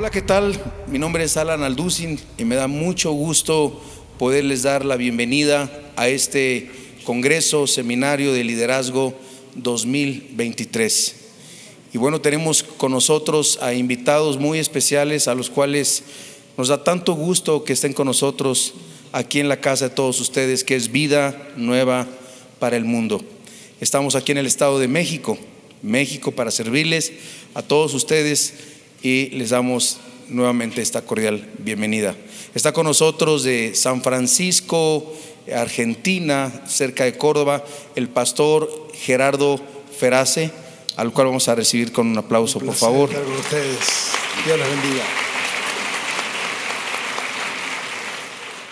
Hola, ¿qué tal? Mi nombre es Alan Alducin y me da mucho gusto poderles dar la bienvenida a este Congreso Seminario de Liderazgo 2023. Y bueno, tenemos con nosotros a invitados muy especiales a los cuales nos da tanto gusto que estén con nosotros aquí en la casa de todos ustedes, que es Vida Nueva para el Mundo. Estamos aquí en el Estado de México para servirles a todos ustedes y les damos nuevamente esta cordial bienvenida. Está con nosotros de San Francisco, Argentina, cerca de Córdoba, el pastor Gerardo Ferace, al cual vamos a recibir con un aplauso, por favor. Estar con ustedes. Dios los bendiga.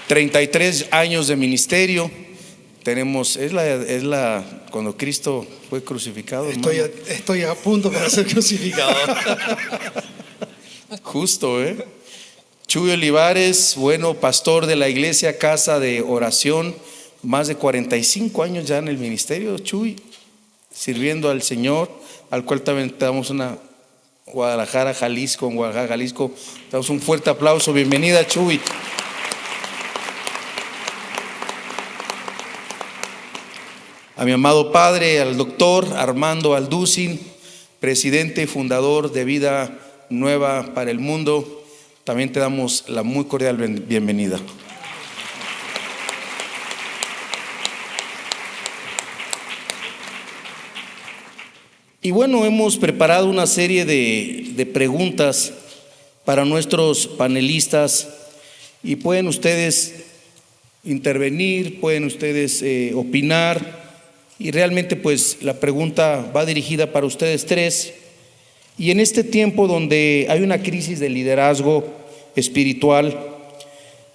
33 años de ministerio. Tenemos, es la cuando Cristo fue crucificado. Estoy a punto para ser crucificado. Justo, Chuy Olivares, bueno, pastor de la iglesia Casa de Oración, más de 45 años ya en el ministerio, Chuy, sirviendo al Señor, al cual también te damos una Guadalajara, Jalisco, te damos un fuerte aplauso. Bienvenida, Chuy. A mi amado padre, al doctor Armando Alducin, presidente y fundador de Vida Nueva para el Mundo, también te damos la muy cordial bienvenida. Y bueno, hemos preparado una serie de preguntas para nuestros panelistas y pueden ustedes intervenir, pueden ustedes opinar. Y realmente pues la pregunta va dirigida para ustedes tres. Y en este tiempo donde hay una crisis de liderazgo espiritual,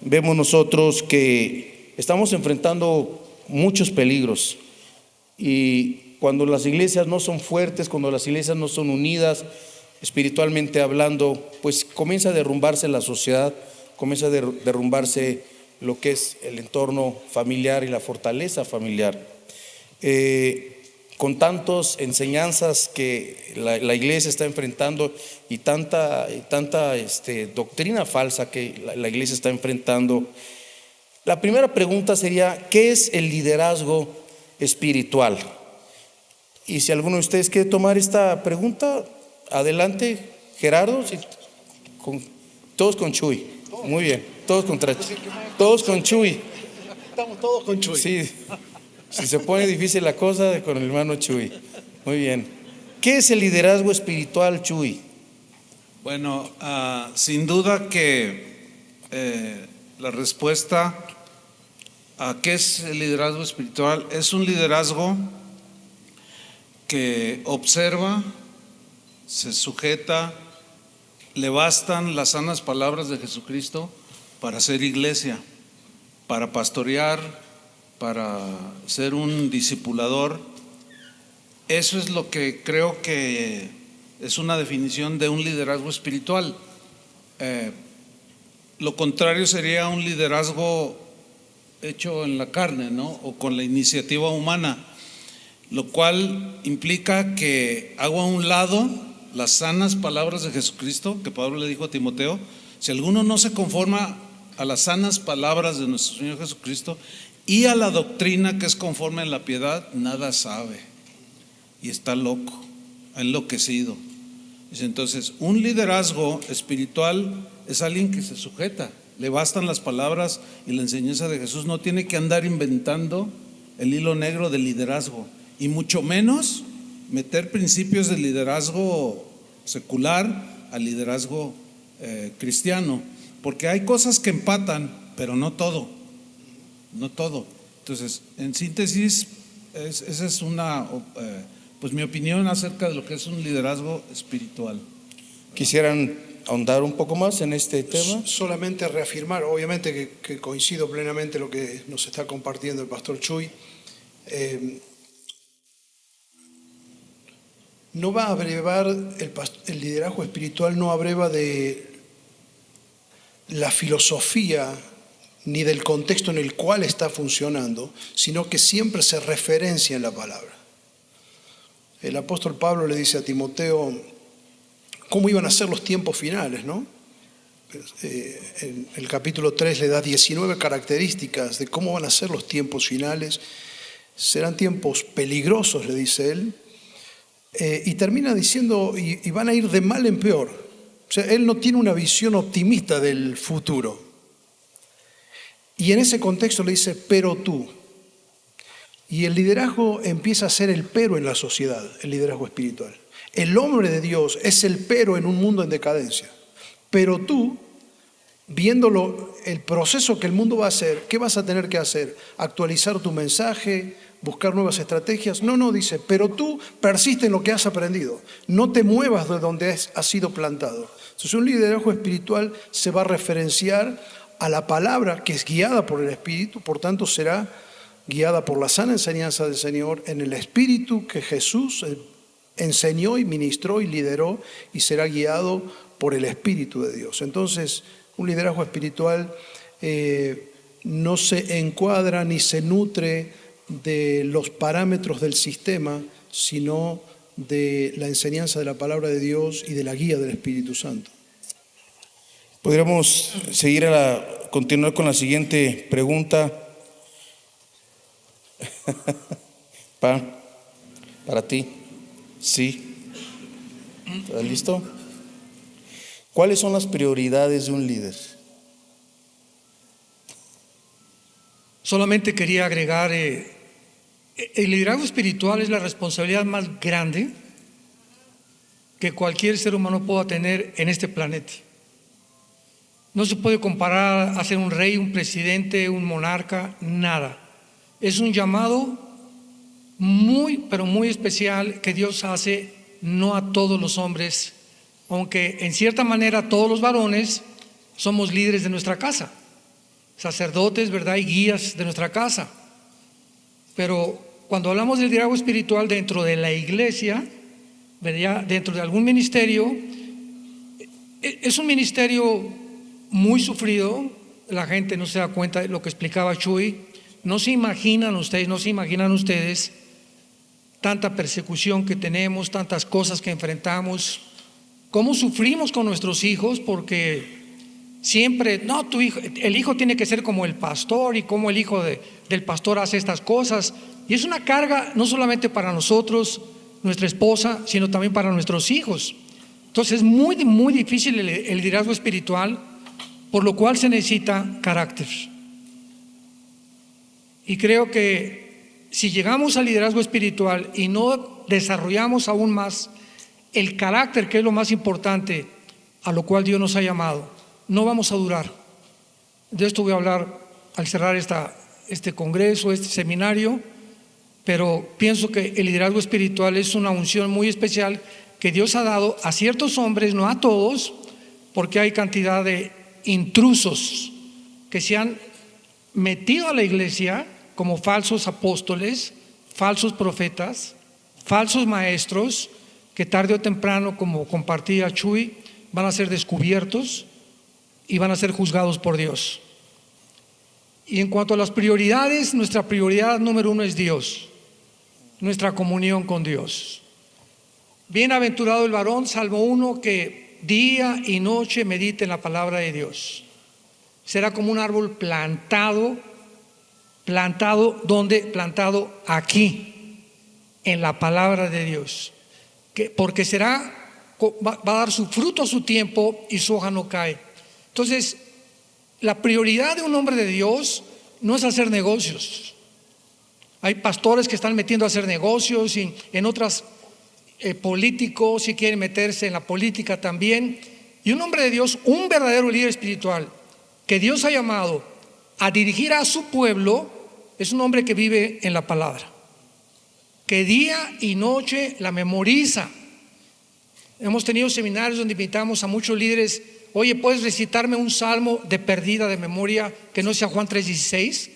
vemos nosotros que estamos enfrentando muchos peligros. Y cuando las iglesias no son fuertes, cuando las iglesias no son unidas, espiritualmente hablando, pues comienza a derrumbarse la sociedad, comienza a derrumbarse lo que es el entorno familiar y la fortaleza familiar. Con tantas enseñanzas que la iglesia está enfrentando y tanta doctrina falsa que la iglesia está enfrentando, la primera pregunta sería: ¿qué es el liderazgo espiritual? Y si alguno de ustedes quiere tomar esta pregunta, adelante. Gerardo, todos con Chuy. Muy bien, todos con Chuy. Estamos todos con Chuy. Sí. Si se pone difícil la cosa, con el hermano Chuy. Muy bien. ¿Qué es el liderazgo espiritual, Chuy? Bueno, sin duda que la respuesta a qué es el liderazgo espiritual es un liderazgo que observa, se sujeta, le bastan las sanas palabras de Jesucristo para ser iglesia, para pastorear, para ser un discipulador. Eso es lo que creo que es una definición de un liderazgo espiritual. Lo contrario sería un liderazgo hecho en la carne, ¿no? O con la iniciativa humana, lo cual implica que hago a un lado las sanas palabras de Jesucristo, que Pablo le dijo a Timoteo: si alguno no se conforma a las sanas palabras de nuestro Señor Jesucristo y a la doctrina que es conforme a la piedad, nada sabe y está loco, enloquecido. Entonces, un liderazgo espiritual es alguien que se sujeta, le bastan las palabras y la enseñanza de Jesús, no tiene que andar inventando el hilo negro del liderazgo, y mucho menos meter principios de liderazgo secular al liderazgo cristiano, porque hay cosas que empatan, pero no todo. Entonces, en síntesis, esa es pues mi opinión acerca de lo que es un liderazgo espiritual. ¿Quisieran ahondar un poco más en este tema? Solamente reafirmar, obviamente que coincido plenamente lo que nos está compartiendo el pastor Chuy. No va a abrevar, el liderazgo espiritual no abreva de la filosofía ni del contexto en el cual está funcionando, sino que siempre se referencia en la palabra. El apóstol Pablo le dice a Timoteo cómo iban a ser los tiempos finales, ¿no? En el capítulo 3 le da 19 características de cómo van a ser los tiempos finales. Serán tiempos peligrosos, le dice él, y termina diciendo, y van a ir de mal en peor. O sea, él no tiene una visión optimista del futuro. Y en ese contexto le dice, pero tú. Y el liderazgo empieza a ser el pero en la sociedad, el liderazgo espiritual. El hombre de Dios es el pero en un mundo en decadencia. Pero tú, viéndolo, el proceso que el mundo va a hacer, ¿qué vas a tener que hacer? ¿Actualizar tu mensaje? ¿Buscar nuevas estrategias? No, dice, pero tú persiste en lo que has aprendido. No te muevas de donde has sido plantado. Entonces un liderazgo espiritual se va a referenciar a la palabra que es guiada por el Espíritu, por tanto será guiada por la sana enseñanza del Señor en el Espíritu que Jesús enseñó y ministró y lideró, y será guiado por el Espíritu de Dios. Entonces, un liderazgo espiritual no se encuadra ni se nutre de los parámetros del sistema, sino de la enseñanza de la palabra de Dios y de la guía del Espíritu Santo. Podríamos continuar con la siguiente pregunta. Para ti. Sí. ¿Estás listo? ¿Cuáles son las prioridades de un líder? Solamente quería agregar, el liderazgo espiritual es la responsabilidad más grande que cualquier ser humano pueda tener en este planeta. No se puede comparar a ser un rey, un presidente, un monarca, nada. Es un llamado muy, pero muy especial que Dios hace, no a todos los hombres, aunque en cierta manera todos los varones somos líderes de nuestra casa, sacerdotes, ¿verdad? Y guías de nuestra casa. Pero cuando hablamos del liderazgo espiritual dentro de la iglesia, ¿verdad? Dentro de algún ministerio, es un ministerio muy sufrido. La gente no se da cuenta de lo que explicaba Chuy. No se imaginan ustedes tanta persecución que tenemos, tantas cosas que enfrentamos, cómo sufrimos con nuestros hijos, porque siempre, no, tu hijo, el hijo tiene que ser como el pastor, y cómo el hijo del pastor hace estas cosas, y es una carga no solamente para nosotros, nuestra esposa, sino también para nuestros hijos. Entonces es muy, muy difícil el liderazgo espiritual, por lo cual se necesita carácter. Y creo que si llegamos al liderazgo espiritual y no desarrollamos aún más el carácter, que es lo más importante a lo cual Dios nos ha llamado, no vamos a durar. De esto voy a hablar al cerrar este congreso, este seminario, pero pienso que el liderazgo espiritual es una unción muy especial que Dios ha dado a ciertos hombres, no a todos, porque hay cantidad de intrusos que se han metido a la iglesia como falsos apóstoles, falsos profetas, falsos maestros, que tarde o temprano, como compartía Chuy, van a ser descubiertos y van a ser juzgados por Dios. Y en cuanto a las prioridades, nuestra prioridad número 1 es Dios, nuestra comunión con Dios. Bienaventurado el varón, Salmo 1, que día y noche medite en la palabra de Dios. Será como un árbol plantado ¿dónde? Plantado aquí, en la palabra de Dios, porque va a dar su fruto a su tiempo y su hoja no cae. Entonces, la prioridad de un hombre de Dios no es hacer negocios. Hay pastores que están metiendo a hacer negocios, y en otras políticos, si quieren meterse en la política también. Y un hombre de Dios, un verdadero líder espiritual que Dios ha llamado a dirigir a su pueblo, es un hombre que vive en la palabra, que día y noche la memoriza. Hemos tenido seminarios donde invitamos a muchos líderes. Oye, ¿puedes recitarme un salmo de perdida de memoria que no sea Juan 3:16?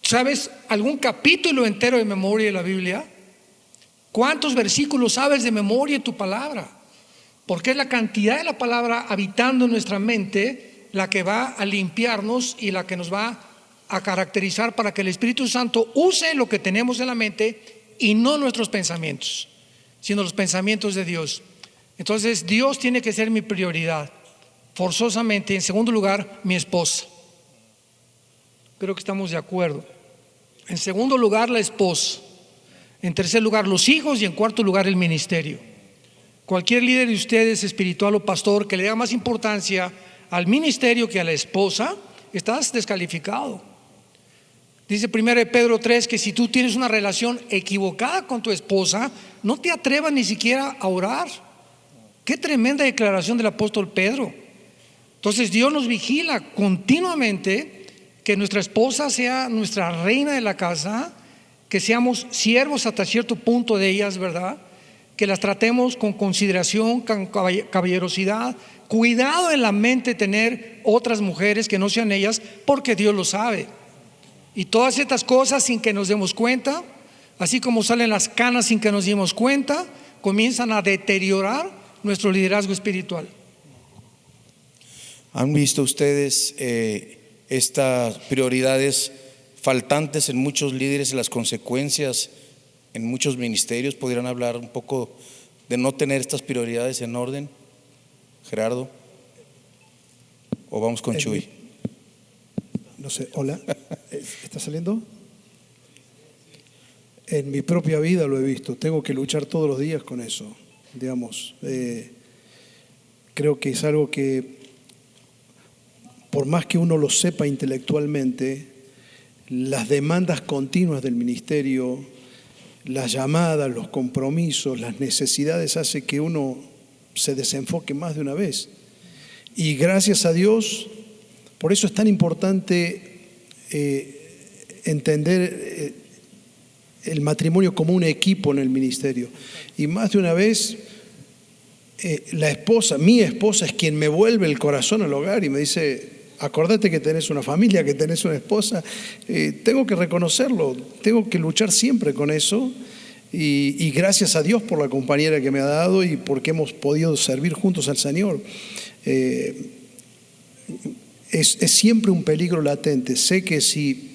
¿Sabes algún capítulo entero de memoria de la Biblia? ¿Cuántos versículos sabes de memoria en tu palabra? Porque es la cantidad de la palabra habitando en nuestra mente la que va a limpiarnos y la que nos va a caracterizar para que el Espíritu Santo use lo que tenemos en la mente y no nuestros pensamientos, sino los pensamientos de Dios. Entonces Dios tiene que ser mi prioridad. forzosamente. En segundo lugar, mi esposa. Creo que estamos de acuerdo. En segundo lugar, la esposa. En tercer lugar, los hijos. Y en cuarto lugar, el ministerio. Cualquier líder de ustedes, espiritual o pastor, que le da más importancia al ministerio que a la esposa, estás descalificado. Dice 1 Pedro 3 que si tú tienes una relación equivocada con tu esposa, no te atrevas ni siquiera a orar. Qué tremenda declaración del apóstol Pedro. Entonces Dios nos vigila continuamente que nuestra esposa sea nuestra reina de la casa, que seamos siervos hasta cierto punto de ellas, ¿verdad? Que las tratemos con consideración, con caballerosidad, cuidado en la mente tener otras mujeres que no sean ellas, porque Dios lo sabe. Y todas estas cosas sin que nos demos cuenta, así como salen las canas sin que nos demos cuenta, comienzan a deteriorar nuestro liderazgo espiritual. ¿Han visto ustedes estas prioridades faltantes en muchos líderes, las consecuencias en muchos ministerios? ¿Podrían hablar un poco de no tener estas prioridades en orden, Gerardo? ¿O vamos con Chuy? No sé, hola, ¿está saliendo? En mi propia vida lo he visto, tengo que luchar todos los días con eso, digamos. Creo que es algo que, por más que uno lo sepa intelectualmente, las demandas continuas del ministerio, las llamadas, los compromisos, las necesidades, hace que uno se desenfoque más de una vez. Y gracias a Dios, por eso es tan importante entender el matrimonio como un equipo en el ministerio. Y más de una vez, mi esposa es quien me vuelve el corazón al hogar y me dice: acordate que tenés una familia, que tenés una esposa. Tengo que reconocerlo, tengo que luchar siempre con eso. Y gracias a Dios por la compañera que me ha dado y porque hemos podido servir juntos al Señor. Es siempre un peligro latente. Sé que si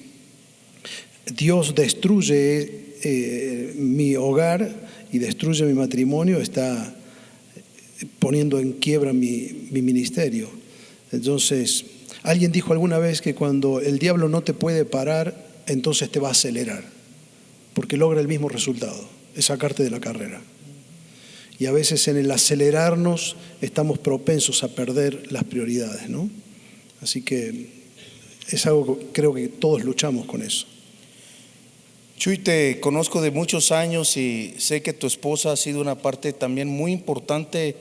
Dios destruye mi hogar y destruye mi matrimonio, está poniendo en quiebra mi ministerio. Entonces, alguien dijo alguna vez que cuando el diablo no te puede parar, entonces te va a acelerar, porque logra el mismo resultado, es sacarte de la carrera. Y a veces en el acelerarnos estamos propensos a perder las prioridades, ¿no? Así que es algo que creo que todos luchamos con eso. Chuy, te conozco de muchos años y sé que tu esposa ha sido una parte también muy importante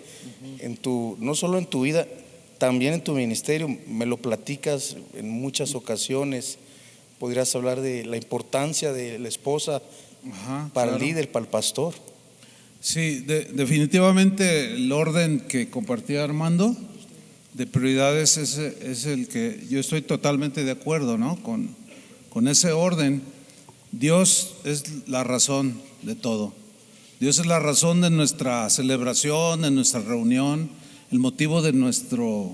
en no solo en tu vida, también en tu ministerio. Me lo platicas en muchas ocasiones. Podrías hablar de la importancia de la esposa para el líder, para el pastor. Sí, definitivamente el orden que compartía Armando de prioridades es el que yo estoy totalmente de acuerdo, ¿no? Con ese orden. Dios es la razón de todo. Dios es la razón de nuestra celebración, de nuestra reunión, el motivo de nuestro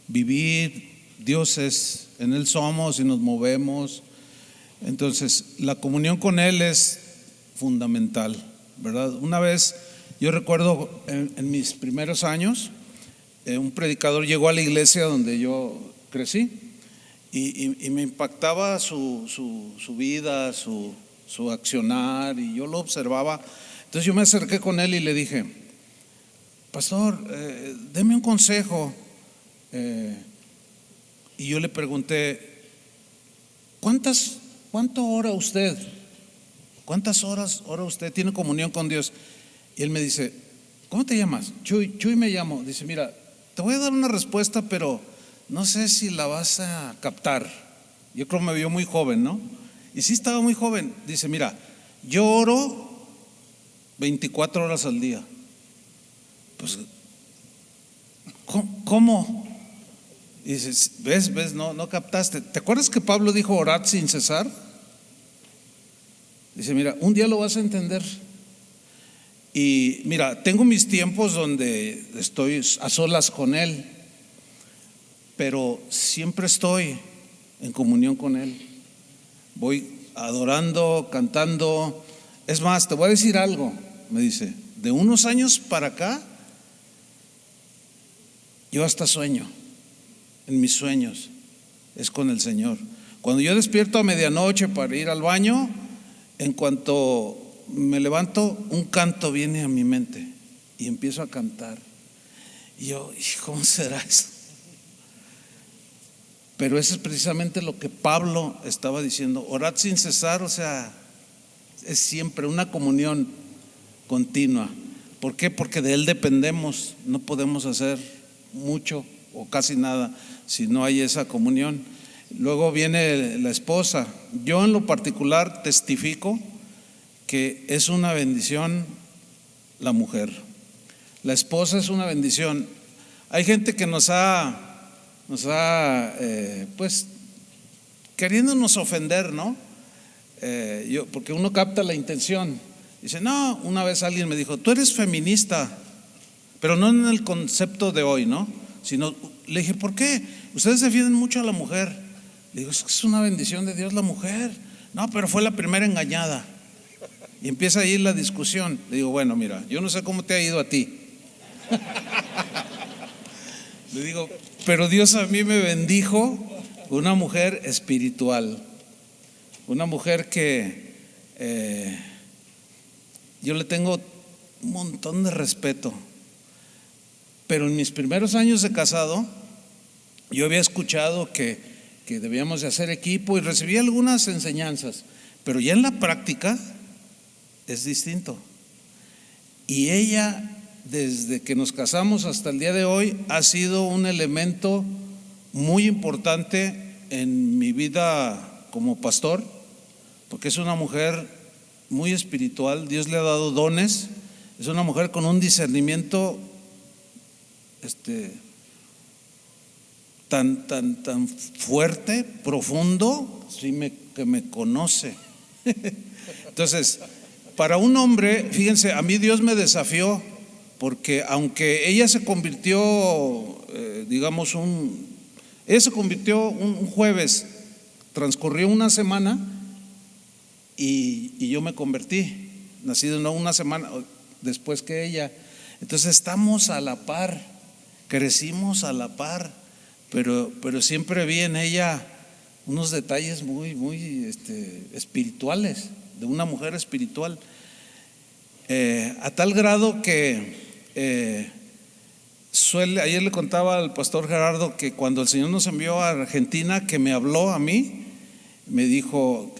vivir. Dios es, en Él somos y nos movemos. Entonces, la comunión con Él es fundamental, ¿verdad? Una vez, yo recuerdo en mis primeros años, un predicador llegó a la iglesia donde yo crecí y me impactaba su vida, su accionar, y yo lo observaba. Entonces yo me acerqué con él y le dije: pastor, deme un consejo. Y yo le pregunté: ¿cuánto ora usted? ¿Cuántas horas ora usted? ¿Tiene comunión con Dios? Y él me dice: ¿cómo te llamas? Chuy me llamo. Dice: mira, te voy a dar una respuesta, pero no sé si la vas a captar. Yo creo que me vio muy joven, ¿no? Y sí, estaba muy joven. Dice: mira, yo oro 24 horas al día. Pues, ¿cómo? Y dices: ¿ves? No captaste. ¿Te acuerdas que Pablo dijo orad sin cesar? Dice: mira, un día lo vas a entender. Y mira, tengo mis tiempos donde estoy a solas con Él, pero siempre estoy en comunión con Él. Voy adorando, cantando. Es más, te voy a decir algo, me dice: de unos años para acá, Yo hasta sueño, en mis sueños, es con el Señor. Cuando yo despierto a medianoche para ir al baño, en cuanto me levanto, un canto viene a mi mente y empiezo a cantar. Y yo, ¿cómo será eso? Pero eso es precisamente lo que Pablo estaba diciendo: orad sin cesar, o sea, es siempre una comunión continua. ¿Por qué? Porque de Él dependemos, no podemos hacer mucho o casi nada si no hay esa comunión. Luego viene la esposa. Yo en lo particular testifico que es una bendición la mujer. La esposa es una bendición. Hay gente que nos ha pues queriéndonos ofender, ¿no? Porque uno capta la intención. Dice, no, una vez alguien me dijo, tú eres feminista, pero no en el concepto de hoy, ¿no? Sino, le dije, ¿por qué? Ustedes defienden mucho a la mujer. Le digo, es una bendición de Dios la mujer. No, pero fue la primera engañada. Y empieza ahí la discusión. Le digo, bueno, mira, yo no sé cómo te ha ido a ti. Le digo, pero Dios a mí me bendijo una mujer espiritual, una mujer que yo le tengo un montón de respeto. Pero en mis primeros años de casado, yo había escuchado que debíamos de hacer equipo y recibí algunas enseñanzas, pero ya en la práctica es distinto. Y ella, desde que nos casamos hasta el día de hoy, ha sido un elemento muy importante en mi vida como pastor, porque es una mujer muy espiritual. Dios le ha dado dones. Es una mujer con un discernimiento tan fuerte, profundo, que me conoce. Entonces, para un hombre, fíjense, a mí Dios me desafió, porque aunque ella se convirtió, ella se convirtió un jueves, transcurrió una semana y yo me convertí, nacido no una semana después que ella. Entonces estamos a la par, crecimos a la par, pero siempre vi en ella unos detalles muy espirituales, de una mujer espiritual, a tal grado que ayer le contaba al pastor Gerardo que cuando el Señor nos envió a Argentina, que me habló a mí, me dijo,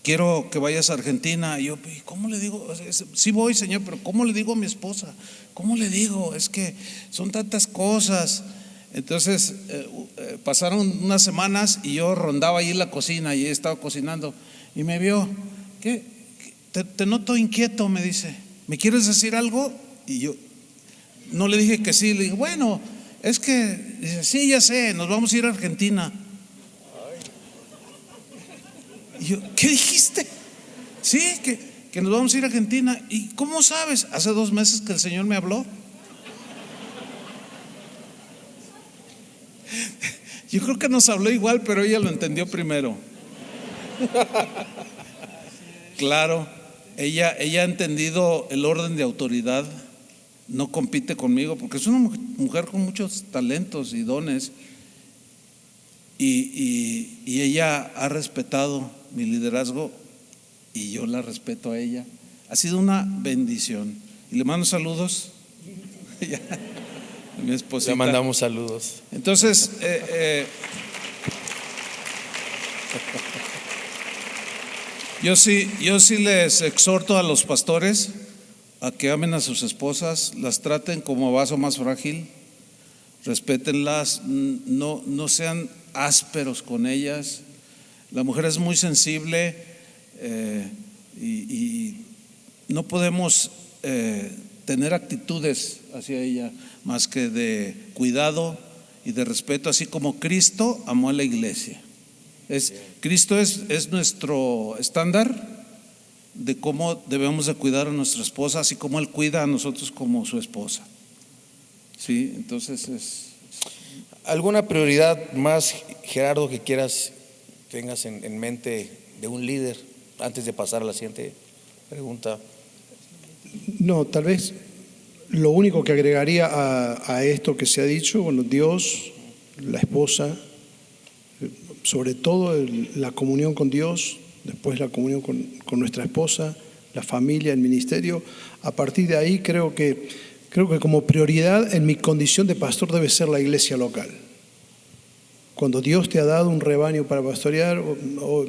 quiero que vayas a Argentina. Y yo, ¿cómo le digo? Sí voy, Señor, pero ¿cómo le digo a mi esposa? ¿Cómo le digo? Es que son tantas cosas. Entonces pasaron unas semanas y yo rondaba ahí en la cocina y estaba cocinando y me vio, ¿qué? Te noto inquieto, me dice, ¿me quieres decir algo? Y yo no le dije que sí, le dije, bueno, es que, dice, sí, ya sé, nos vamos a ir a Argentina. Y yo, ¿qué dijiste? Sí, que nos vamos a ir a Argentina. ¿Y cómo sabes? Hace 2 meses que el Señor me habló. Yo creo que nos habló igual, pero ella lo entendió primero. Claro, ella ha entendido el orden de autoridad. No compite conmigo porque es una mujer con muchos talentos y dones. Y ella ha respetado mi liderazgo y yo la respeto a ella. Ha sido una bendición. Y le mando saludos. Mi esposita. Le mandamos saludos. Entonces, yo sí les exhorto a los pastores a que amen a sus esposas, las traten como vaso más frágil, respétenlas, no sean ásperos con ellas. La mujer es muy sensible y no podemos tener actitudes hacia ella más que de cuidado y de respeto, así como Cristo amó a la iglesia. Cristo es nuestro estándar de cómo debemos de cuidar a nuestra esposa, así como Él cuida a nosotros como su esposa. Sí, entonces ¿Alguna prioridad más, Gerardo, que tengas en mente de un líder antes de pasar a la siguiente pregunta? No, tal vez Lo único que agregaría a esto que se ha dicho, bueno, Dios, la esposa, sobre todo la comunión con Dios, después la comunión con nuestra esposa, la familia, el ministerio. A partir de ahí creo que como prioridad en mi condición de pastor debe ser la iglesia local. Cuando Dios te ha dado un rebaño para pastorear, o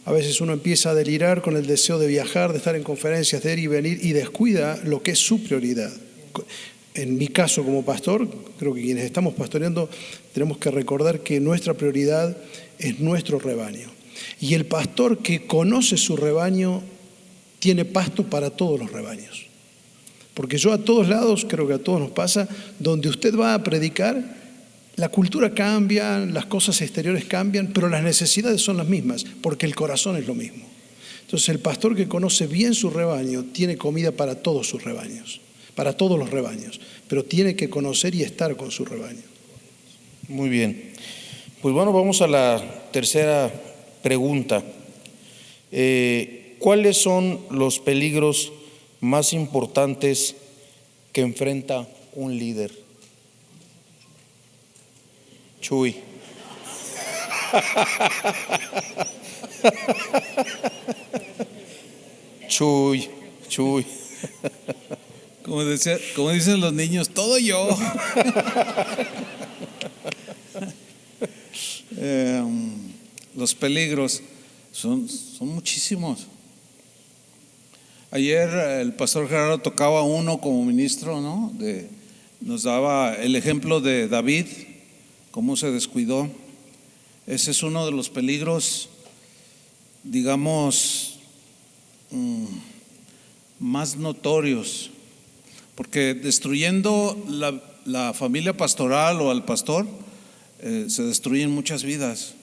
a veces uno empieza a delirar con el deseo de viajar, de estar en conferencias, de ir y venir, y descuida lo que es su prioridad. En mi caso como pastor, creo que quienes estamos pastoreando tenemos que recordar que nuestra prioridad es nuestro rebaño. Y el pastor que conoce su rebaño tiene pasto para todos los rebaños. Porque yo a todos lados, creo que a todos nos pasa, donde usted va a predicar, la cultura cambia, las cosas exteriores cambian, pero las necesidades son las mismas, porque el corazón es lo mismo. Entonces el pastor que conoce bien su rebaño tiene comida para todos sus rebaños, para todos los rebaños, pero tiene que conocer y estar con su rebaño. Muy bien. Pues bueno, vamos a la tercera pregunta. ¿Cuáles son los peligros más importantes que enfrenta un líder? Chuy. Chuy. Como dicen los niños, todo yo. Los peligros son muchísimos. Ayer el pastor Gerardo tocaba uno como ministro, ¿no? Nos daba el ejemplo de David, cómo se descuidó. Ese es uno de los peligros, digamos, más notorios, porque destruyendo la familia pastoral o al pastor, se destruyen muchas vidas.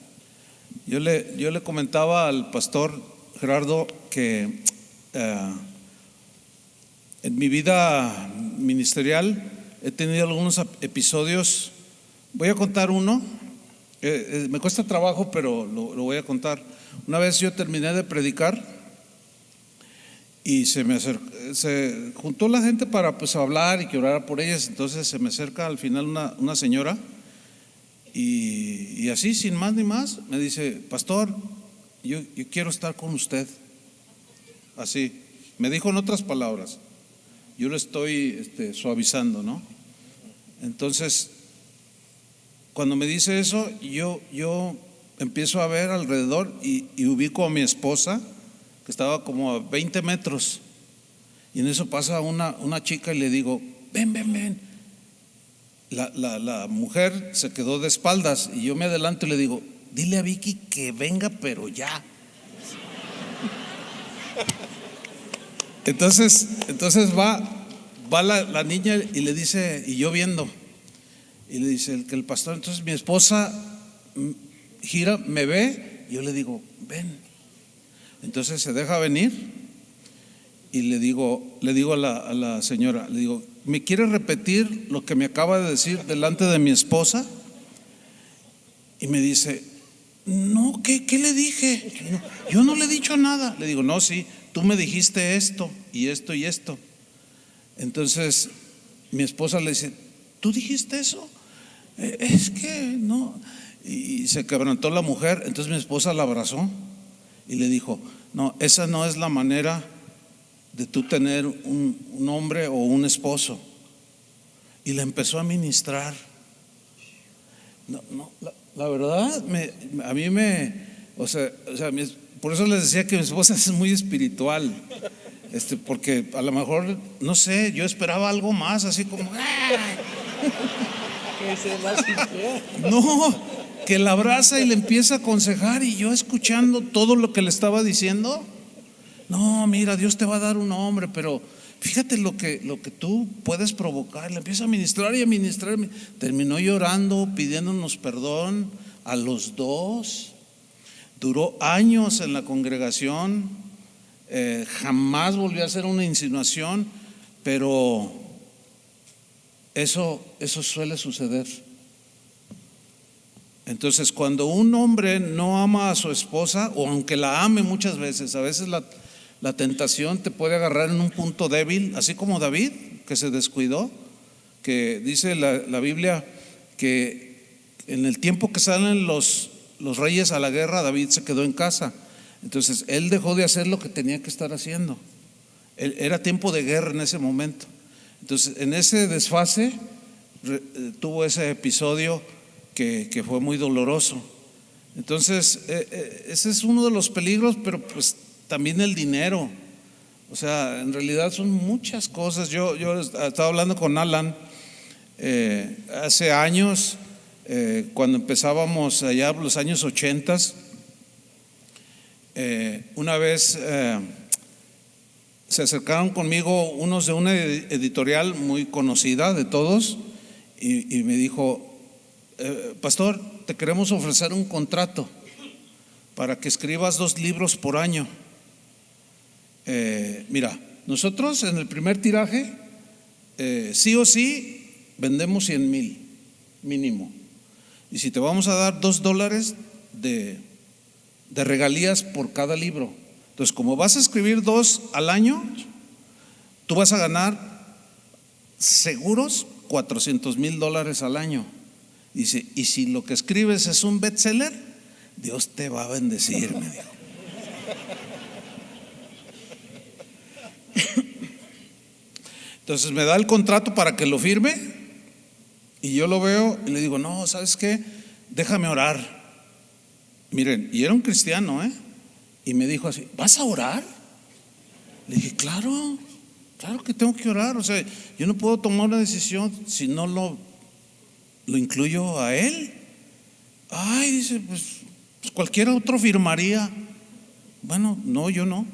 Yo le comentaba al pastor Gerardo que en mi vida ministerial he tenido algunos episodios. Voy a contar uno, me cuesta trabajo, pero lo voy a contar. Una vez yo terminé de predicar y se juntó la gente para pues hablar y que orara por ellas. Entonces se me acerca al final una señora y así sin más ni más me dice: pastor, yo quiero estar con usted. Así, me dijo en otras palabras, yo lo estoy suavizando, ¿no? Entonces, cuando me dice eso, yo empiezo a ver alrededor y ubico a mi esposa, que estaba como a 20 metros, y en eso pasa una chica y le digo: ven. La mujer se quedó de espaldas y yo me adelanto y le digo: dile a Vicky que venga, pero ya. Entonces va la niña y le dice, y yo viendo, y le dice que el pastor. Entonces mi esposa gira, me ve, y yo le digo: ven. Entonces se deja venir y le digo a la señora, le digo: ¿me quiere repetir lo que me acaba de decir delante de mi esposa? Y me dice: no, ¿qué le dije? Yo no le he dicho nada. Le digo: no, sí, tú me dijiste esto y esto y esto. Entonces mi esposa le dice: ¿tú dijiste eso? Es que no. Y se quebrantó la mujer. Entonces mi esposa la abrazó y le dijo: no, esa no es la manera de tú tener un hombre o un esposo. Y le empezó a ministrar. La verdad, a mí por eso les decía que mi esposa es muy espiritual, porque a lo mejor, no sé, yo esperaba algo más, así como no, que la abraza y le empieza a aconsejar, y yo escuchando todo lo que le estaba diciendo. No, mira, Dios te va a dar un hombre, pero fíjate lo que tú puedes provocar. Le empieza a ministrar y a ministrar. Terminó llorando, pidiéndonos perdón a los dos. Duró años en la congregación, jamás volvió a hacer una insinuación, pero eso suele suceder. Entonces, cuando un hombre no ama a su esposa, o aunque la ame muchas veces, a veces La tentación te puede agarrar en un punto débil, así como David, que se descuidó, que dice la Biblia que en el tiempo que salen los reyes a la guerra, David se quedó en casa. Entonces él dejó de hacer lo que tenía que estar haciendo. Era tiempo de guerra en ese momento. Entonces en ese desfase tuvo ese episodio que fue muy doloroso. Entonces ese es uno de los peligros, pero pues también el dinero. O sea, en realidad son muchas cosas. Yo estaba hablando con Alan hace años, cuando empezábamos allá los años 80. Una vez se acercaron conmigo unos de una editorial muy conocida de todos y me dijo, pastor, te queremos ofrecer un contrato para que escribas 2 libros por año. Mira, nosotros en el primer tiraje sí o sí vendemos 100,000 mínimo, y si te vamos a dar $2 de regalías por cada libro. Entonces, como vas a escribir 2 al año, tú vas a ganar seguros $400,000 al año. Y si lo que escribes es un bestseller, Dios te va a bendecir, me dijo. Entonces me da el contrato para que lo firme y yo lo veo y le digo, no, ¿sabes qué? Déjame orar. Miren, y era un cristiano, y me dijo así, ¿vas a orar? Le dije, claro que tengo que orar. O sea, yo no puedo tomar una decisión si no lo incluyo a él. Ay, dice, pues cualquier otro firmaría. Bueno, no, yo no.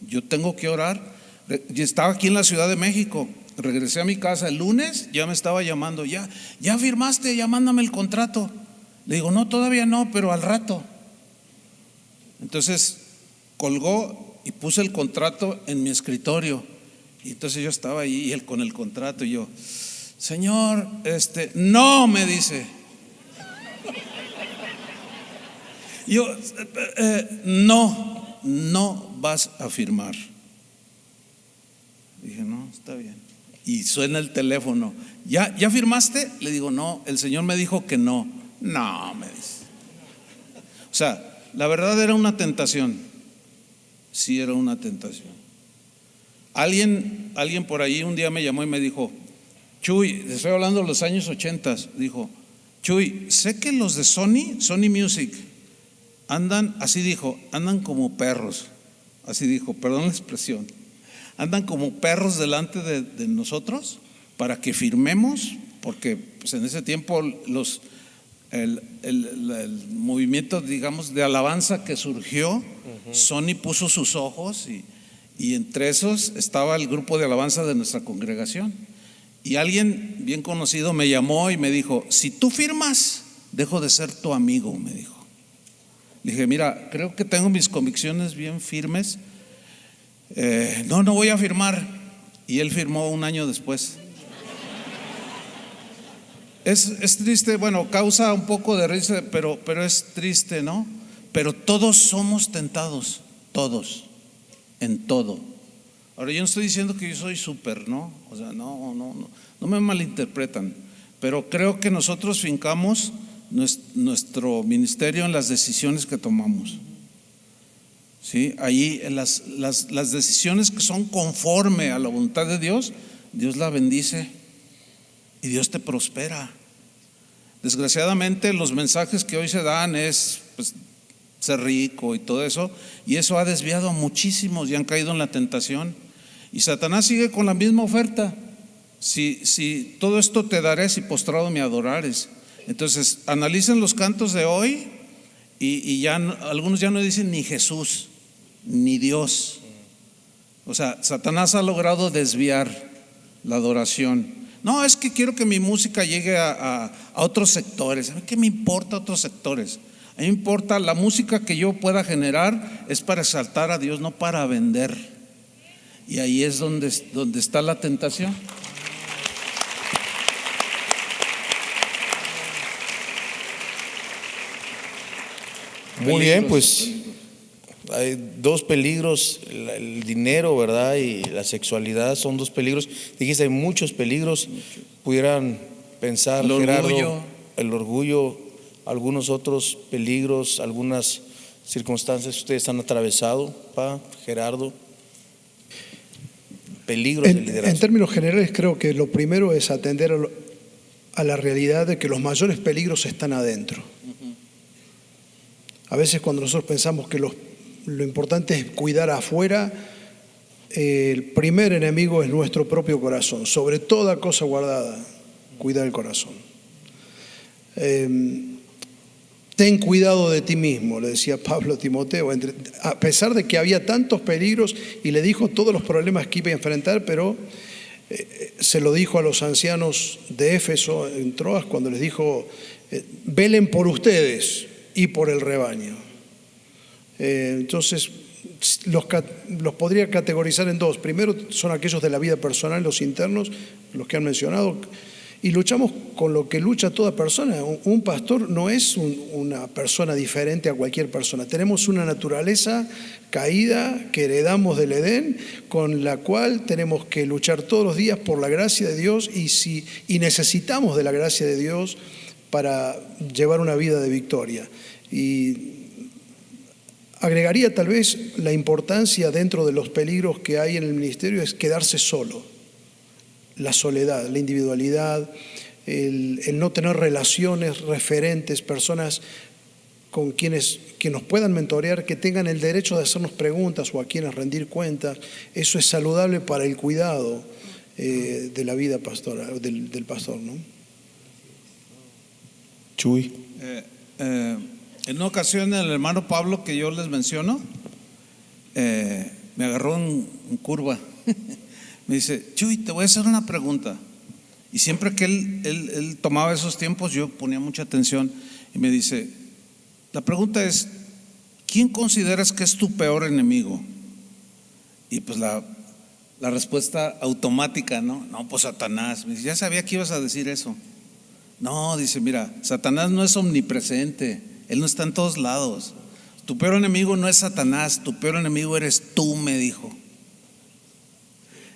Yo tengo que orar. Yo estaba aquí en la Ciudad de México. Regresé a mi casa el lunes, ya me estaba llamando, ya firmaste, ya mándame el contrato. Le digo, no, todavía no, pero al rato. Entonces colgó y puse el contrato en mi escritorio. Y entonces yo estaba ahí y él con el contrato y yo, Señor, no, me dice. Yo, no vas a firmar. Dije, no, está bien. Y suena el teléfono. ¿Ya firmaste? Le digo, no, el Señor me dijo que no. No, me dice. O sea, la verdad era una tentación. Sí, era una tentación. Alguien por ahí un día me llamó y me dijo, Chuy, estoy hablando de los años 80, dijo, Chuy, sé que los de Sony Music andan, así dijo, andan como perros. Así dijo, perdón la expresión. Andan como perros delante de nosotros para que firmemos, porque pues en ese tiempo el movimiento, digamos, de alabanza que surgió, Sony puso sus ojos y entre esos estaba el grupo de alabanza de nuestra congregación. Y alguien bien conocido me llamó y me dijo, si tú firmas, dejo de ser tu amigo, me dijo. Le dije, mira, creo que tengo mis convicciones bien firmes. No voy a firmar. Y él firmó un año después. Es triste, bueno, causa un poco de risa, pero es triste, ¿no? Pero todos somos tentados, todos, en todo. Ahora, yo no estoy diciendo que yo soy súper, ¿no? O sea, no me malinterpretan, pero creo que nosotros fincamos nuestro ministerio en las decisiones que tomamos. ¿Sí? Ahí las decisiones que son conforme a la voluntad de Dios, Dios la bendice y Dios te prospera. Desgraciadamente los mensajes que hoy se dan es pues, ser rico y todo eso, y eso ha desviado a muchísimos y han caído en la tentación. Y Satanás sigue con la misma oferta. Si todo esto te daré si postrado me adorares. Entonces analicen los cantos de hoy y ya algunos ya no dicen ni Jesús ni Dios. O sea, Satanás ha logrado desviar la adoración. No, es que quiero que mi música llegue a otros sectores. ¿A mí qué me importa otros sectores? A mí me importa la música que yo pueda generar, es para exaltar a Dios, no para vender. Y ahí es donde está la tentación. Muy bien, pues hay dos peligros, el dinero, ¿verdad? Y la sexualidad son dos peligros. Dijiste, hay muchos peligros. Pudieran pensar, El Gerardo, orgullo. el orgullo, algunos otros peligros, algunas circunstancias que ustedes han atravesado, Gerardo. Peligros del En liderazgo. términos generales, creo que lo primero es atender a la realidad de que los mayores peligros están adentro. A veces cuando nosotros pensamos que lo importante es cuidar afuera, el primer enemigo es nuestro propio corazón. Sobre toda cosa guardada, cuida el corazón. Ten cuidado de ti mismo, le decía Pablo a Timoteo, a pesar de que había tantos peligros y le dijo todos los problemas que iba a enfrentar, pero se lo dijo a los ancianos de Éfeso en Troas cuando les dijo, velen por ustedes y por el rebaño. Entonces, los podría categorizar en dos. Primero son aquellos de la vida personal, los internos, los que han mencionado, y luchamos con lo que lucha toda persona. Un pastor no es una persona diferente a cualquier persona. Tenemos una naturaleza caída que heredamos del Edén, con la cual tenemos que luchar todos los días por la gracia de Dios y necesitamos de la gracia de Dios para llevar una vida de victoria. Y agregaría tal vez la importancia dentro de los peligros que hay en el ministerio es quedarse solo. La soledad, la individualidad, el no tener relaciones referentes, personas con quienes que nos puedan mentorear, que tengan el derecho de hacernos preguntas o a quienes rendir cuentas. Eso es saludable para el cuidado de la vida pastoral, del pastor, ¿no? Chuy. En una ocasión el hermano Pablo que yo les menciono me agarró en curva. Me dice, Chuy, te voy a hacer una pregunta. Y siempre que él tomaba esos tiempos yo ponía mucha atención y me dice, la pregunta es, ¿quién consideras que es tu peor enemigo? Y pues la respuesta automática, ¿no? No, pues Satanás. Me dice, ya sabía que ibas a decir eso. No, dice, mira, Satanás no es omnipresente, él no está en todos lados. Tu peor enemigo no es Satanás, tu peor enemigo eres tú, me dijo.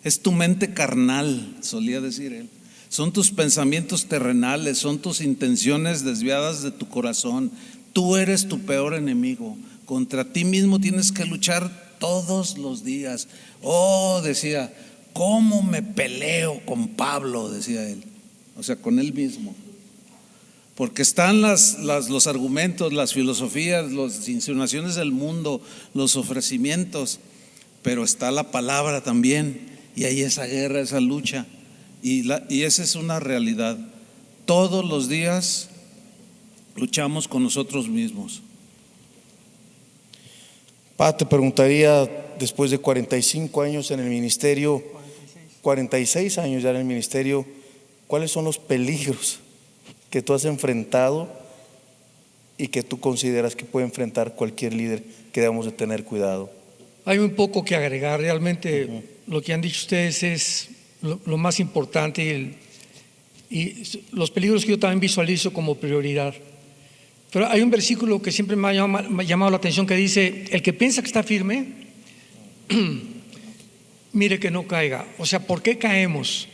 Es tu mente carnal, solía decir él. Son tus pensamientos terrenales, son tus intenciones desviadas de tu corazón. Tú eres tu peor enemigo. Contra ti mismo tienes que luchar todos los días. Oh, decía, ¿cómo me peleo con Pablo? Decía él. O sea, con él mismo. Porque están los argumentos, las filosofías, las insinuaciones del mundo, los ofrecimientos, pero está la palabra también. Y hay esa guerra, esa lucha. Y esa es una realidad. Todos los días luchamos con nosotros mismos. Te preguntaría, después de 45 años en el ministerio, 46 años ya en el ministerio, ¿cuáles son los peligros que tú has enfrentado y que tú consideras que puede enfrentar cualquier líder que debemos de tener cuidado? Hay un poco que agregar. Realmente lo que han dicho ustedes es lo más importante y los peligros que yo también visualizo como prioridad. Pero hay un versículo que siempre me ha llamado la atención que dice, el que piensa que está firme, mire que no caiga. O sea, ¿por qué caemos?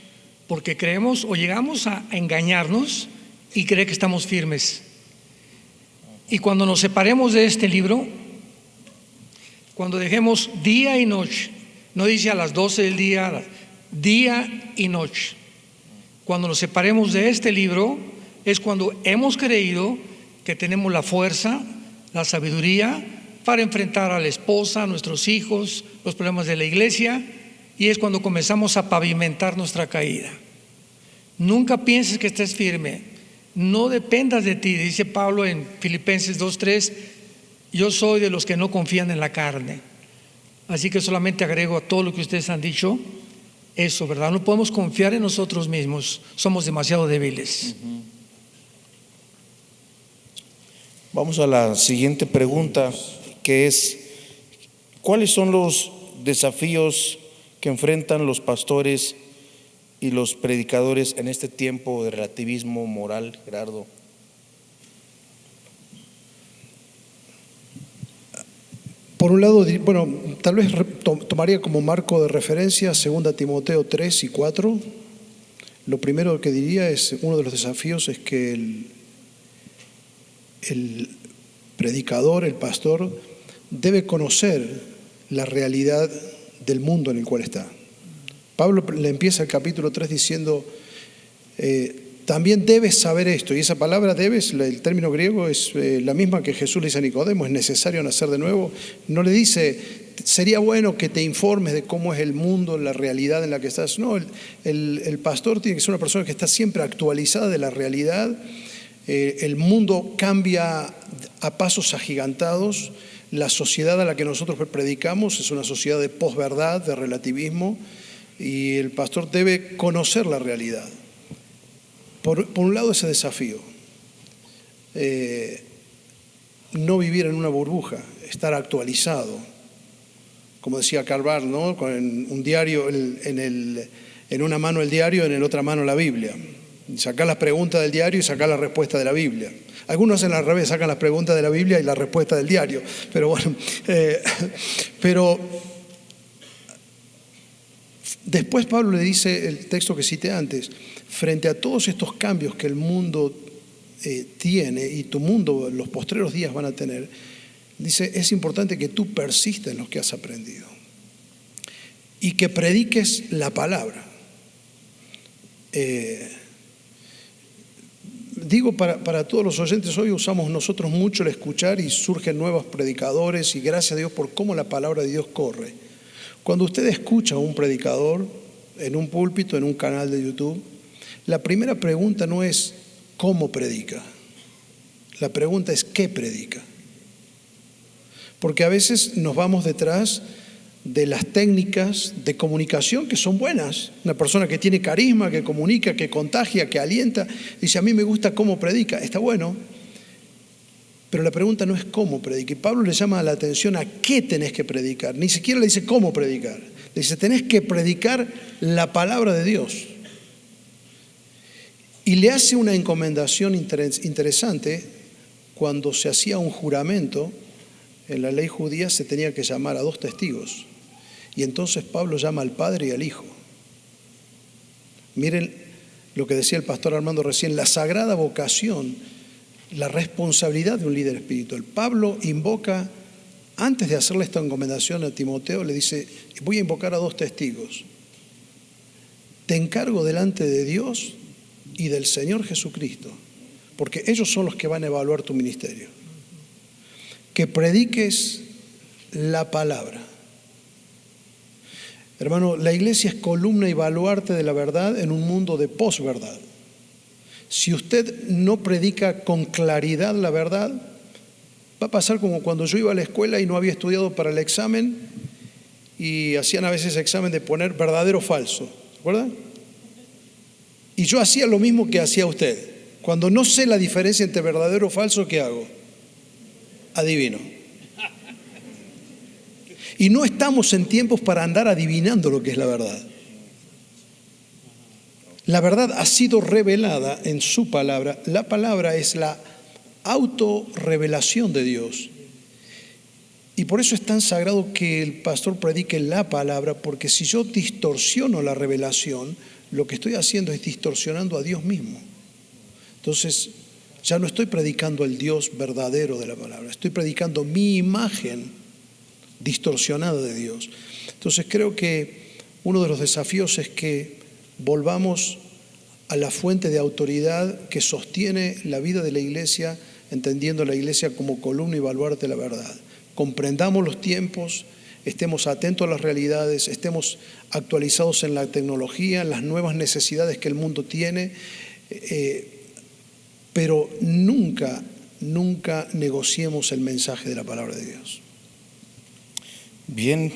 Porque creemos o llegamos a engañarnos y creer que estamos firmes. Y cuando nos separemos de este libro, cuando dejemos día y noche, no dice a las 12 del día, día y noche. Cuando nos separemos de este libro es cuando hemos creído que tenemos la fuerza, la sabiduría para enfrentar a la esposa, a nuestros hijos, los problemas de la iglesia, y es cuando comenzamos a pavimentar nuestra caída. Nunca pienses que estés firme, no dependas de ti. Dice Pablo en Filipenses 2:3, yo soy de los que no confían en la carne. Así que solamente agrego a todo lo que ustedes han dicho eso, ¿verdad? No podemos confiar en nosotros mismos, somos demasiado débiles. Vamos a la siguiente pregunta, que es, ¿cuáles son los desafíos que enfrentan los pastores y los predicadores en este tiempo de relativismo moral, Gerardo? Por un lado, bueno, tal vez tomaría como marco de referencia 2 Timoteo 3 y 4. Lo primero que diría es, uno de los desafíos es que el predicador, el pastor, debe conocer la realidad del mundo en el cual está. Pablo le empieza el capítulo 3 diciendo, también debes saber esto, y esa palabra debes, el término griego es la misma que Jesús le dice a Nicodemo, es necesario nacer de nuevo. No le dice, sería bueno que te informes de cómo es el mundo, la realidad en la que estás. No, el pastor tiene que ser una persona que está siempre actualizada de la realidad. El mundo cambia a pasos agigantados. La sociedad a la que nosotros predicamos es una sociedad de posverdad, de relativismo, y el pastor debe conocer la realidad. Por un lado, ese desafío, no vivir en una burbuja, estar actualizado. Como decía Karl Barth, ¿no? Con un diario, en una mano el diario, en la otra mano la Biblia. Sacar las preguntas del diario y sacar la respuesta de la Biblia. Algunos hacen al revés, sacan las preguntas de la Biblia y la respuesta del diario. Pero bueno, después Pablo le dice, el texto que cité antes, frente a todos estos cambios que el mundo tiene y tu mundo en los postreros días van a tener, dice, es importante que tú persistas en lo que has aprendido y que prediques la palabra. Digo para todos los oyentes, hoy usamos nosotros mucho el escuchar y surgen nuevos predicadores y gracias a Dios por cómo la palabra de Dios corre. Cuando usted escucha a un predicador en un púlpito, en un canal de YouTube, la primera pregunta no es cómo predica, la pregunta es qué predica. Porque a veces nos vamos detrás de las técnicas de comunicación que son buenas. Una persona que tiene carisma, que comunica, que contagia, que alienta, dice, a mí me gusta cómo predica, está bueno. Pero la pregunta no es cómo predica. Y Pablo le llama la atención a qué tenés que predicar. Ni siquiera le dice cómo predicar. Le dice, tenés que predicar la palabra de Dios. Y le hace una encomendación interesante. Cuando se hacía un juramento, en la ley judía se tenía que llamar a 2 testigos. Y entonces Pablo llama al Padre y al Hijo. Miren lo que decía el pastor Armando recién, la sagrada vocación, la responsabilidad de un líder espiritual. Pablo invoca, antes de hacerle esta encomendación a Timoteo, le dice, voy a invocar a 2 testigos. Te encargo delante de Dios y del Señor Jesucristo, porque ellos son los que van a evaluar tu ministerio. Que prediques la palabra. Hermano, la iglesia es columna y baluarte de la verdad en un mundo de posverdad. Si usted no predica con claridad la verdad, va a pasar como cuando yo iba a la escuela y no había estudiado para el examen y hacían a veces examen de poner verdadero o falso, ¿se acuerdan? Y yo hacía lo mismo que hacía usted. Cuando no sé la diferencia entre verdadero o falso, ¿qué hago? Adivino. Y no estamos en tiempos para andar adivinando lo que es la verdad. La verdad ha sido revelada en su palabra. La palabra es la autorrevelación de Dios. Y por eso es tan sagrado que el pastor predique la palabra, porque si yo distorsiono la revelación, lo que estoy haciendo es distorsionando a Dios mismo. Entonces, ya no estoy predicando el Dios verdadero de la palabra, estoy predicando mi imagen distorsionada de Dios. Entonces creo que uno de los desafíos es que volvamos a la fuente de autoridad que sostiene la vida de la iglesia, entendiendo la iglesia como columna y baluarte de la verdad. Comprendamos los tiempos, estemos atentos a las realidades, estemos actualizados en la tecnología, en las nuevas necesidades que el mundo tiene, pero nunca negociemos el mensaje de la palabra de Dios. Bien,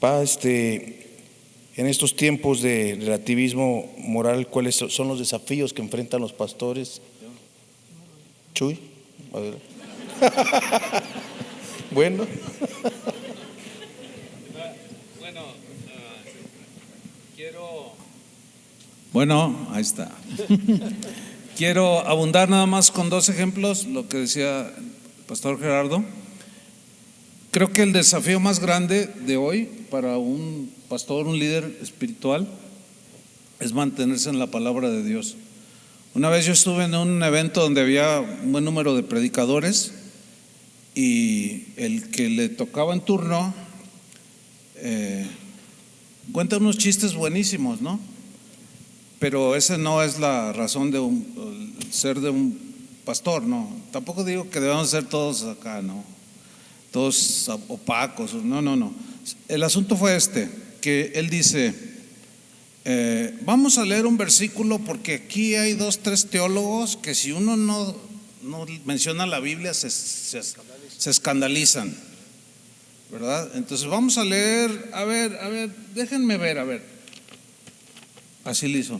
en estos tiempos de relativismo moral, ¿cuáles son los desafíos que enfrentan los pastores? Chuy, a ver. Bueno. Bueno, ahí está. Quiero abundar nada más con 2 ejemplos, lo que decía el pastor Gerardo. Creo que el desafío más grande de hoy para un pastor, un líder espiritual, es mantenerse en la palabra de Dios. Una vez yo estuve en un evento donde había un buen número de predicadores y el que le tocaba en turno cuenta unos chistes buenísimos, ¿no? Pero esa no es la razón de ser de un pastor, ¿no? Tampoco digo que debamos ser todos acá, ¿no? Todos opacos, no. El asunto fue que él dice, vamos a leer un versículo porque aquí hay 2, 3 teólogos que si uno no menciona la Biblia se escandalizan, ¿verdad? Entonces vamos a leer, a ver, déjenme ver, a ver. Así le hizo.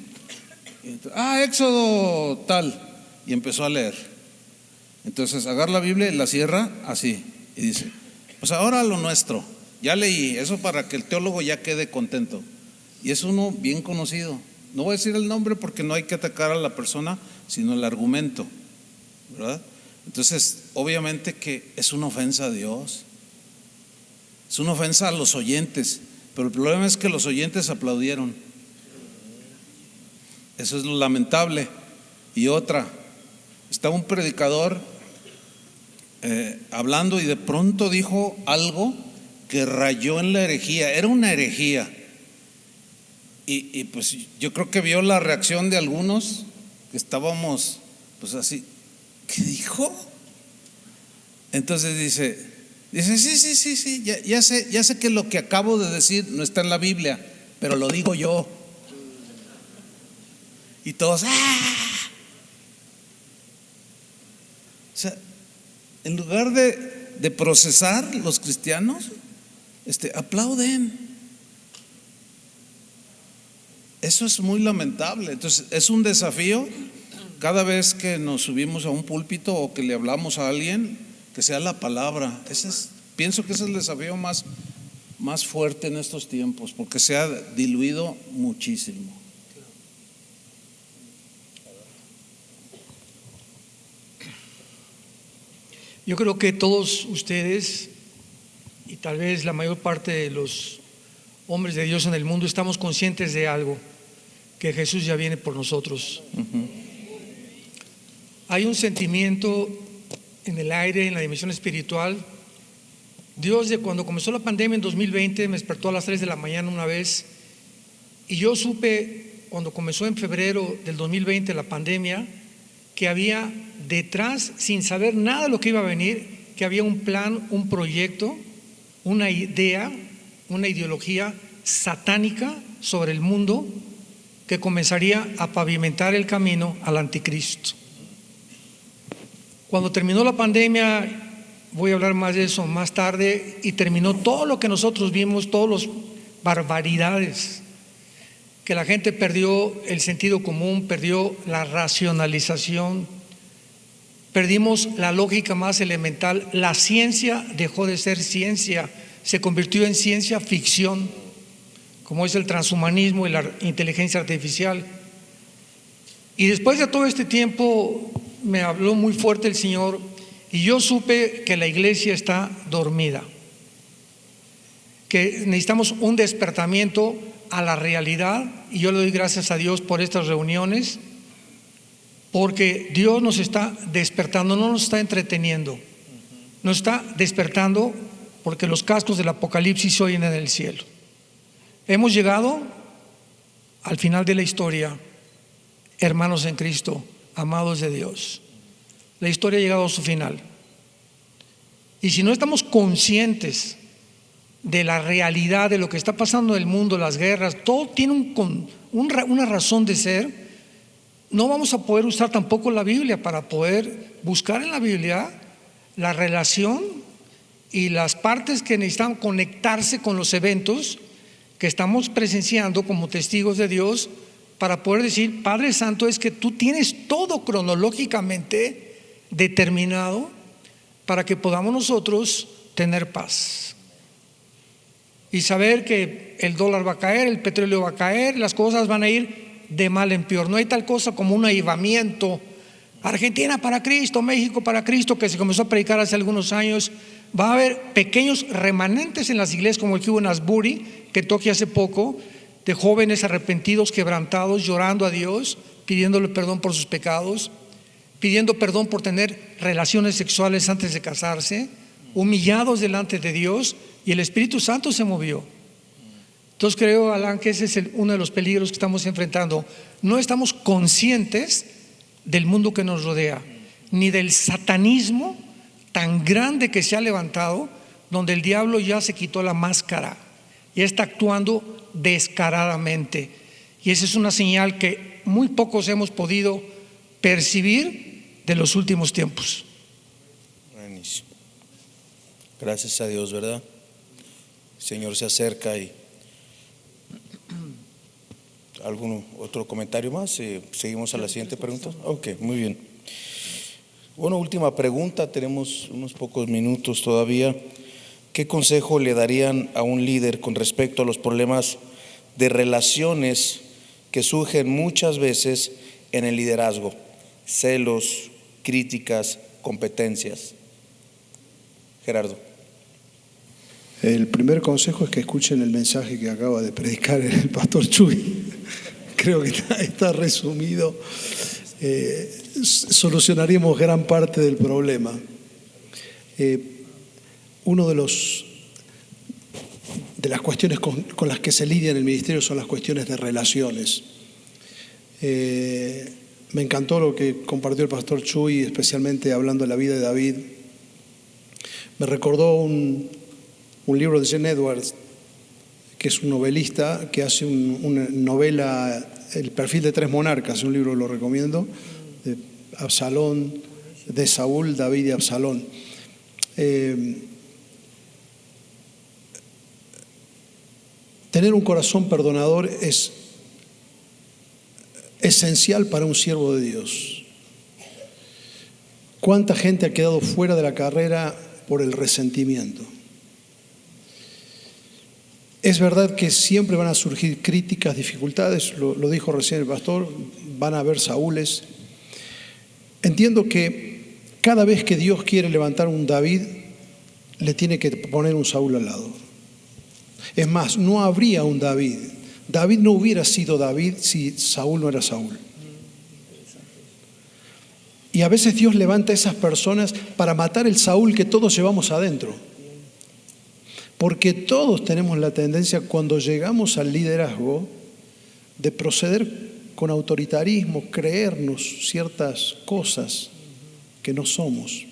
Éxodo tal. Y empezó a leer. Entonces agarra la Biblia y la cierra así. Y dice, pues ahora lo nuestro. Ya leí, eso para que el teólogo ya quede contento. Y es uno bien conocido. No voy a decir el nombre porque no hay que atacar a la persona, sino el argumento, ¿verdad? Entonces, obviamente que es una ofensa a Dios. Es una ofensa a los oyentes. Pero el problema es que los oyentes aplaudieron. Eso es lo lamentable. Y otra, estaba un predicador hablando y de pronto dijo algo que rayó en la herejía. Era una herejía. Y pues yo creo que vio la reacción de algunos que estábamos pues así. ¿Qué dijo? Entonces dice, sí, ya sé que lo que acabo de decir no está en la Biblia, pero lo digo yo. Y todos, ¡ah! O sea, en lugar de procesar, los cristianos aplauden. Eso es muy lamentable. Entonces es un desafío cada vez que nos subimos a un púlpito o que le hablamos a alguien, que sea la palabra. Pienso que ese es el desafío más fuerte en estos tiempos, porque se ha diluido muchísimo. Yo creo que todos ustedes y tal vez la mayor parte de los hombres de Dios en el mundo estamos conscientes de algo, que Jesús ya viene por nosotros. Hay un sentimiento en el aire, en la dimensión espiritual. Dios, de cuando comenzó la pandemia en 2020, me despertó a las 3 de la mañana una vez y yo supe cuando comenzó en febrero del 2020 la pandemia que había detrás, sin saber nada de lo que iba a venir, que había un plan, un proyecto, una idea, una ideología satánica sobre el mundo que comenzaría a pavimentar el camino al anticristo. Cuando terminó la pandemia, voy a hablar más de eso más tarde, y terminó todo lo que nosotros vimos, todas las barbaridades, que la gente perdió el sentido común, perdió la racionalización, perdimos la lógica más elemental, la ciencia dejó de ser ciencia, se convirtió en ciencia ficción, como es el transhumanismo y la inteligencia artificial. Y después de todo este tiempo me habló muy fuerte el Señor y yo supe que la iglesia está dormida, que necesitamos un despertamiento a la realidad, y yo le doy gracias a Dios por estas reuniones, porque Dios nos está despertando, no nos está entreteniendo, nos está despertando, porque los cascos del Apocalipsis se oyen en el cielo. Hemos llegado al final de la historia, hermanos en Cristo, amados de Dios. La historia ha llegado a su final. Y si no estamos conscientes de la realidad de lo que está pasando en el mundo, las guerras, todo tiene una razón de ser, no vamos a poder usar tampoco la Biblia para poder buscar en la Biblia la relación y las partes que necesitan conectarse con los eventos que estamos presenciando como testigos de Dios, para poder decir, Padre Santo, es que tú tienes todo cronológicamente determinado para que podamos nosotros tener paz y saber que el dólar va a caer, el petróleo va a caer, las cosas van a ir de mal en peor. No hay tal cosa como un avivamiento, Argentina para Cristo, México para Cristo, que se comenzó a predicar hace algunos años. Va a haber pequeños remanentes en las iglesias como el que hubo en Asbury, Kentucky hace poco, de jóvenes arrepentidos, quebrantados, llorando a Dios, pidiéndole perdón por sus pecados, pidiendo perdón por tener relaciones sexuales antes de casarse, humillados delante de Dios, y el Espíritu Santo se movió. Entonces creo, Alan, que ese es uno de los peligros que estamos enfrentando. No estamos conscientes del mundo que nos rodea, ni del satanismo tan grande que se ha levantado, donde el diablo ya se quitó la máscara y está actuando descaradamente. Y esa es una señal que muy pocos hemos podido percibir de los últimos tiempos. Buenísimo. Gracias a Dios, ¿verdad? El Señor se acerca. Y ¿algún otro comentario más? Seguimos a la siguiente pregunta. Ok, muy bien. Bueno, última pregunta, tenemos unos pocos minutos todavía. ¿Qué consejo le darían a un líder con respecto a los problemas de relaciones que surgen muchas veces en el liderazgo? Celos, críticas, competencias. Gerardo. El primer consejo es que escuchen el mensaje que acaba de predicar el pastor Chuy. Creo que está resumido. Solucionaríamos gran parte del problema. Uno de las cuestiones con las que se lidia en el ministerio son las cuestiones de relaciones. Me encantó lo que compartió el pastor Chuy, especialmente hablando de la vida de David. Me recordó un libro de Gene Edwards, que es un novelista que hace una novela, El perfil de tres monarcas, un libro que lo recomiendo, de Absalón, de Saúl, David y Absalón. Tener un corazón perdonador es esencial para un siervo de Dios. ¿Cuánta gente ha quedado fuera de la carrera por el resentimiento? Es verdad que siempre van a surgir críticas, dificultades, lo dijo recién el pastor, van a haber Saúles. Entiendo que cada vez que Dios quiere levantar un David, le tiene que poner un Saúl al lado. Es más, no habría un David. David no hubiera sido David si Saúl no era Saúl. Y a veces Dios levanta a esas personas para matar el Saúl que todos llevamos adentro. Porque todos tenemos la tendencia, cuando llegamos al liderazgo, de proceder con autoritarismo, creernos ciertas cosas que no somos.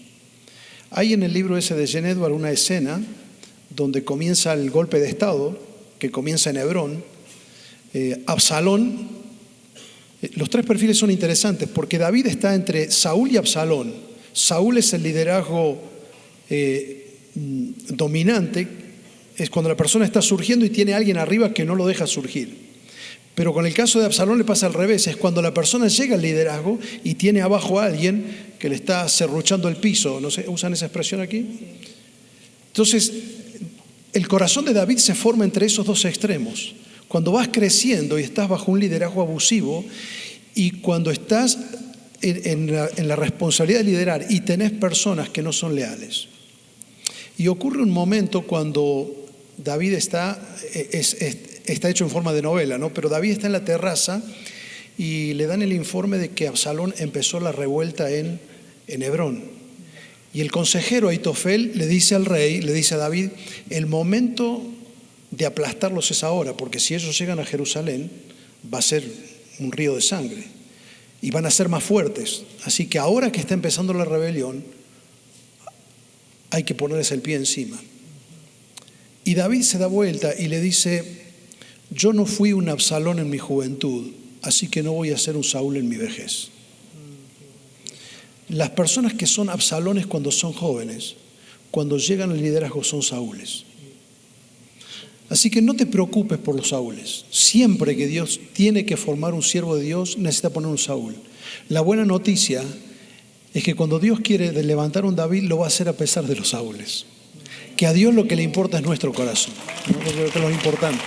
Hay en el libro ese de Gene Edwards una escena donde comienza el golpe de Estado, que comienza en Hebrón. Absalón, los tres perfiles son interesantes porque David está entre Saúl y Absalón. Saúl es el liderazgo dominante, es cuando la persona está surgiendo y tiene a alguien arriba que no lo deja surgir. Pero con el caso de Absalón le pasa al revés, es cuando la persona llega al liderazgo y tiene abajo a alguien que le está serruchando el piso. No sé, ¿usan esa expresión aquí? Entonces, el corazón de David se forma entre esos dos extremos. Cuando vas creciendo y estás bajo un liderazgo abusivo, y cuando estás en la responsabilidad de liderar y tenés personas que no son leales. Y ocurre un momento cuando David está hecho en forma de novela, ¿no? Pero David está en la terraza y le dan el informe de que Absalón empezó la revuelta en Hebrón. Y el consejero Aitofel le dice al rey, le dice a David, el momento de aplastarlos es ahora, porque si ellos llegan a Jerusalén va a ser un río de sangre y van a ser más fuertes. Así que ahora que está empezando la rebelión, hay que ponerles el pie encima. Y David se da vuelta y le dice, yo no fui un Absalón en mi juventud, así que no voy a ser un Saúl en mi vejez. Las personas que son Absalones cuando son jóvenes, cuando llegan al liderazgo son Saúles. Así que no te preocupes por los Saúles. Siempre que Dios tiene que formar un siervo de Dios, necesita poner un Saúl. La buena noticia es que cuando Dios quiere levantar un David, lo va a hacer a pesar de los Saúles. Que a Dios lo que le importa es nuestro corazón, ¿no? Lo que es lo importante.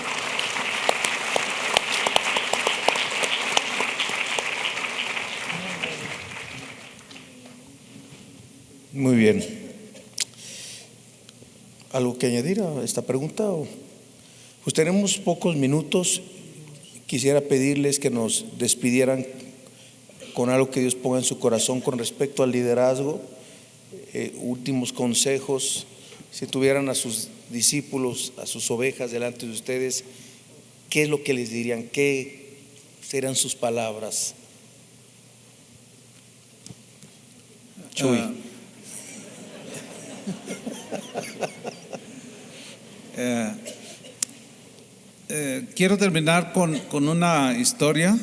Muy bien. ¿Algo que añadir a esta pregunta? Pues tenemos pocos minutos. Quisiera pedirles que nos despidieran con algo que Dios ponga en su corazón con respecto al liderazgo, últimos consejos. Si tuvieran a sus discípulos, a sus ovejas delante de ustedes, ¿qué es lo que les dirían? ¿Qué serán sus palabras? Chuy. Quiero terminar con una historia,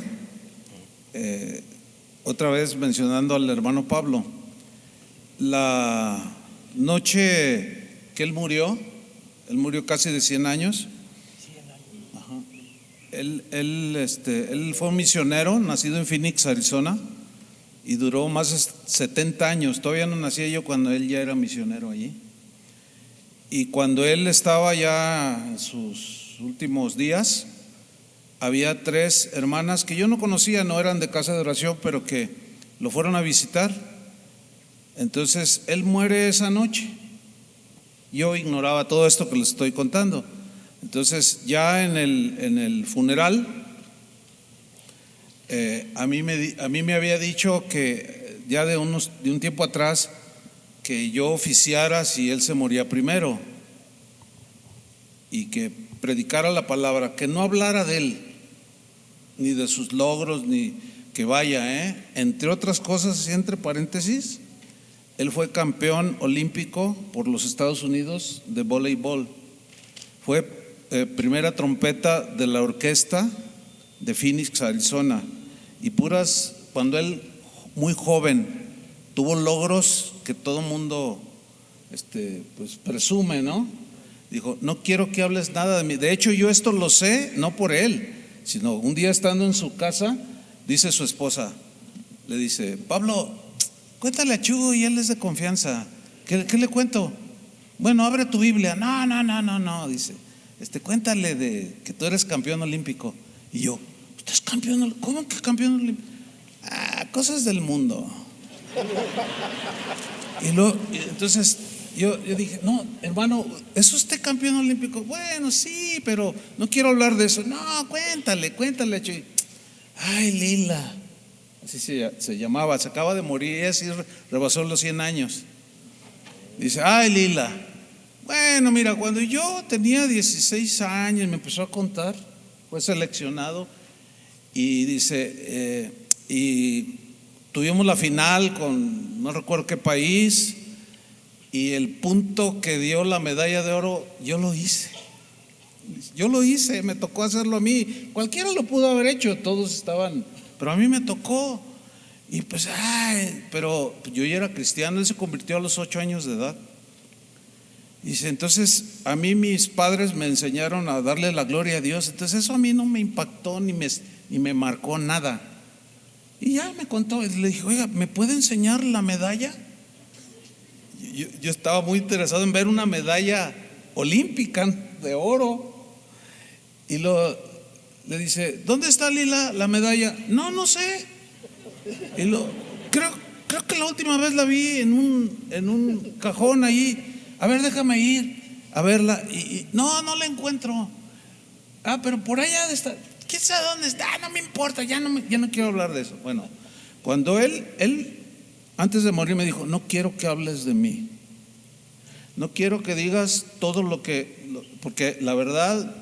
otra vez mencionando al hermano Pablo. La noche que él murió casi de 100 años. Ajá. Él fue un misionero nacido en Phoenix, Arizona, y duró más de 70 años. Todavía no nacía yo cuando él ya era misionero allí. Y cuando él estaba ya en sus últimos días, había 3 hermanas que yo no conocía, no eran de casa de oración, pero que lo fueron a visitar. Entonces él muere esa noche. Yo ignoraba todo esto que les estoy contando. Entonces ya en el funeral, a mí me había dicho que ya de un tiempo atrás, que yo oficiara si él se moría primero y que predicara la palabra, que no hablara de él, ni de sus logros, ni que vaya, entre otras cosas, y entre paréntesis, él fue campeón olímpico por los Estados Unidos de voleibol. Fue primera trompeta de la orquesta de Phoenix, Arizona. Y cuando él, muy joven, tuvo logros que todo mundo pues presume, ¿no? Dijo, no quiero que hables nada de mí. De hecho, yo esto lo sé, no por él, sino un día estando en su casa, dice su esposa, le dice, Pablo, cuéntale a Chuy, él es de confianza. ¿Qué le cuento? Bueno, abre tu Biblia. No, dice, cuéntale de que tú eres campeón olímpico. Y yo, ¿usted es campeón olímpico? ¿Cómo que campeón olímpico? Cosas del mundo. Y entonces yo dije, no, hermano, ¿es usted campeón olímpico? Bueno, sí, pero no quiero hablar de eso. No, cuéntale, Chuy. Ay, Lila, así se llamaba, se acaba de morir, ella sí rebasó los 100 años. Dice, ay, Lila, bueno, mira, cuando yo tenía 16 años me empezó a contar, fue seleccionado y dice, y tuvimos la final con no recuerdo qué país, y el punto que dio la medalla de oro, yo lo hice, me tocó hacerlo a mí. Cualquiera lo pudo haber hecho, todos estaban, pero a mí me tocó. Y pues, pero yo ya era cristiano, él se convirtió a los 8 años de edad. Dice, entonces a mí mis padres me enseñaron a darle la gloria a Dios, entonces eso a mí no me impactó ni me marcó nada. Y ya me contó, le dije, oiga, ¿me puede enseñar la medalla? Yo estaba muy interesado en ver una medalla olímpica de oro. Y le dice, ¿dónde está Lila la medalla? No sé. Y creo que la última vez la vi en un cajón ahí. A ver, déjame ir a verla. Y no la encuentro. Pero por allá está. ¿Quién sabe dónde está? No me importa, ya no quiero hablar de eso. Bueno, cuando él antes de morir me dijo, no quiero que hables de mí. No quiero que digas todo porque la verdad,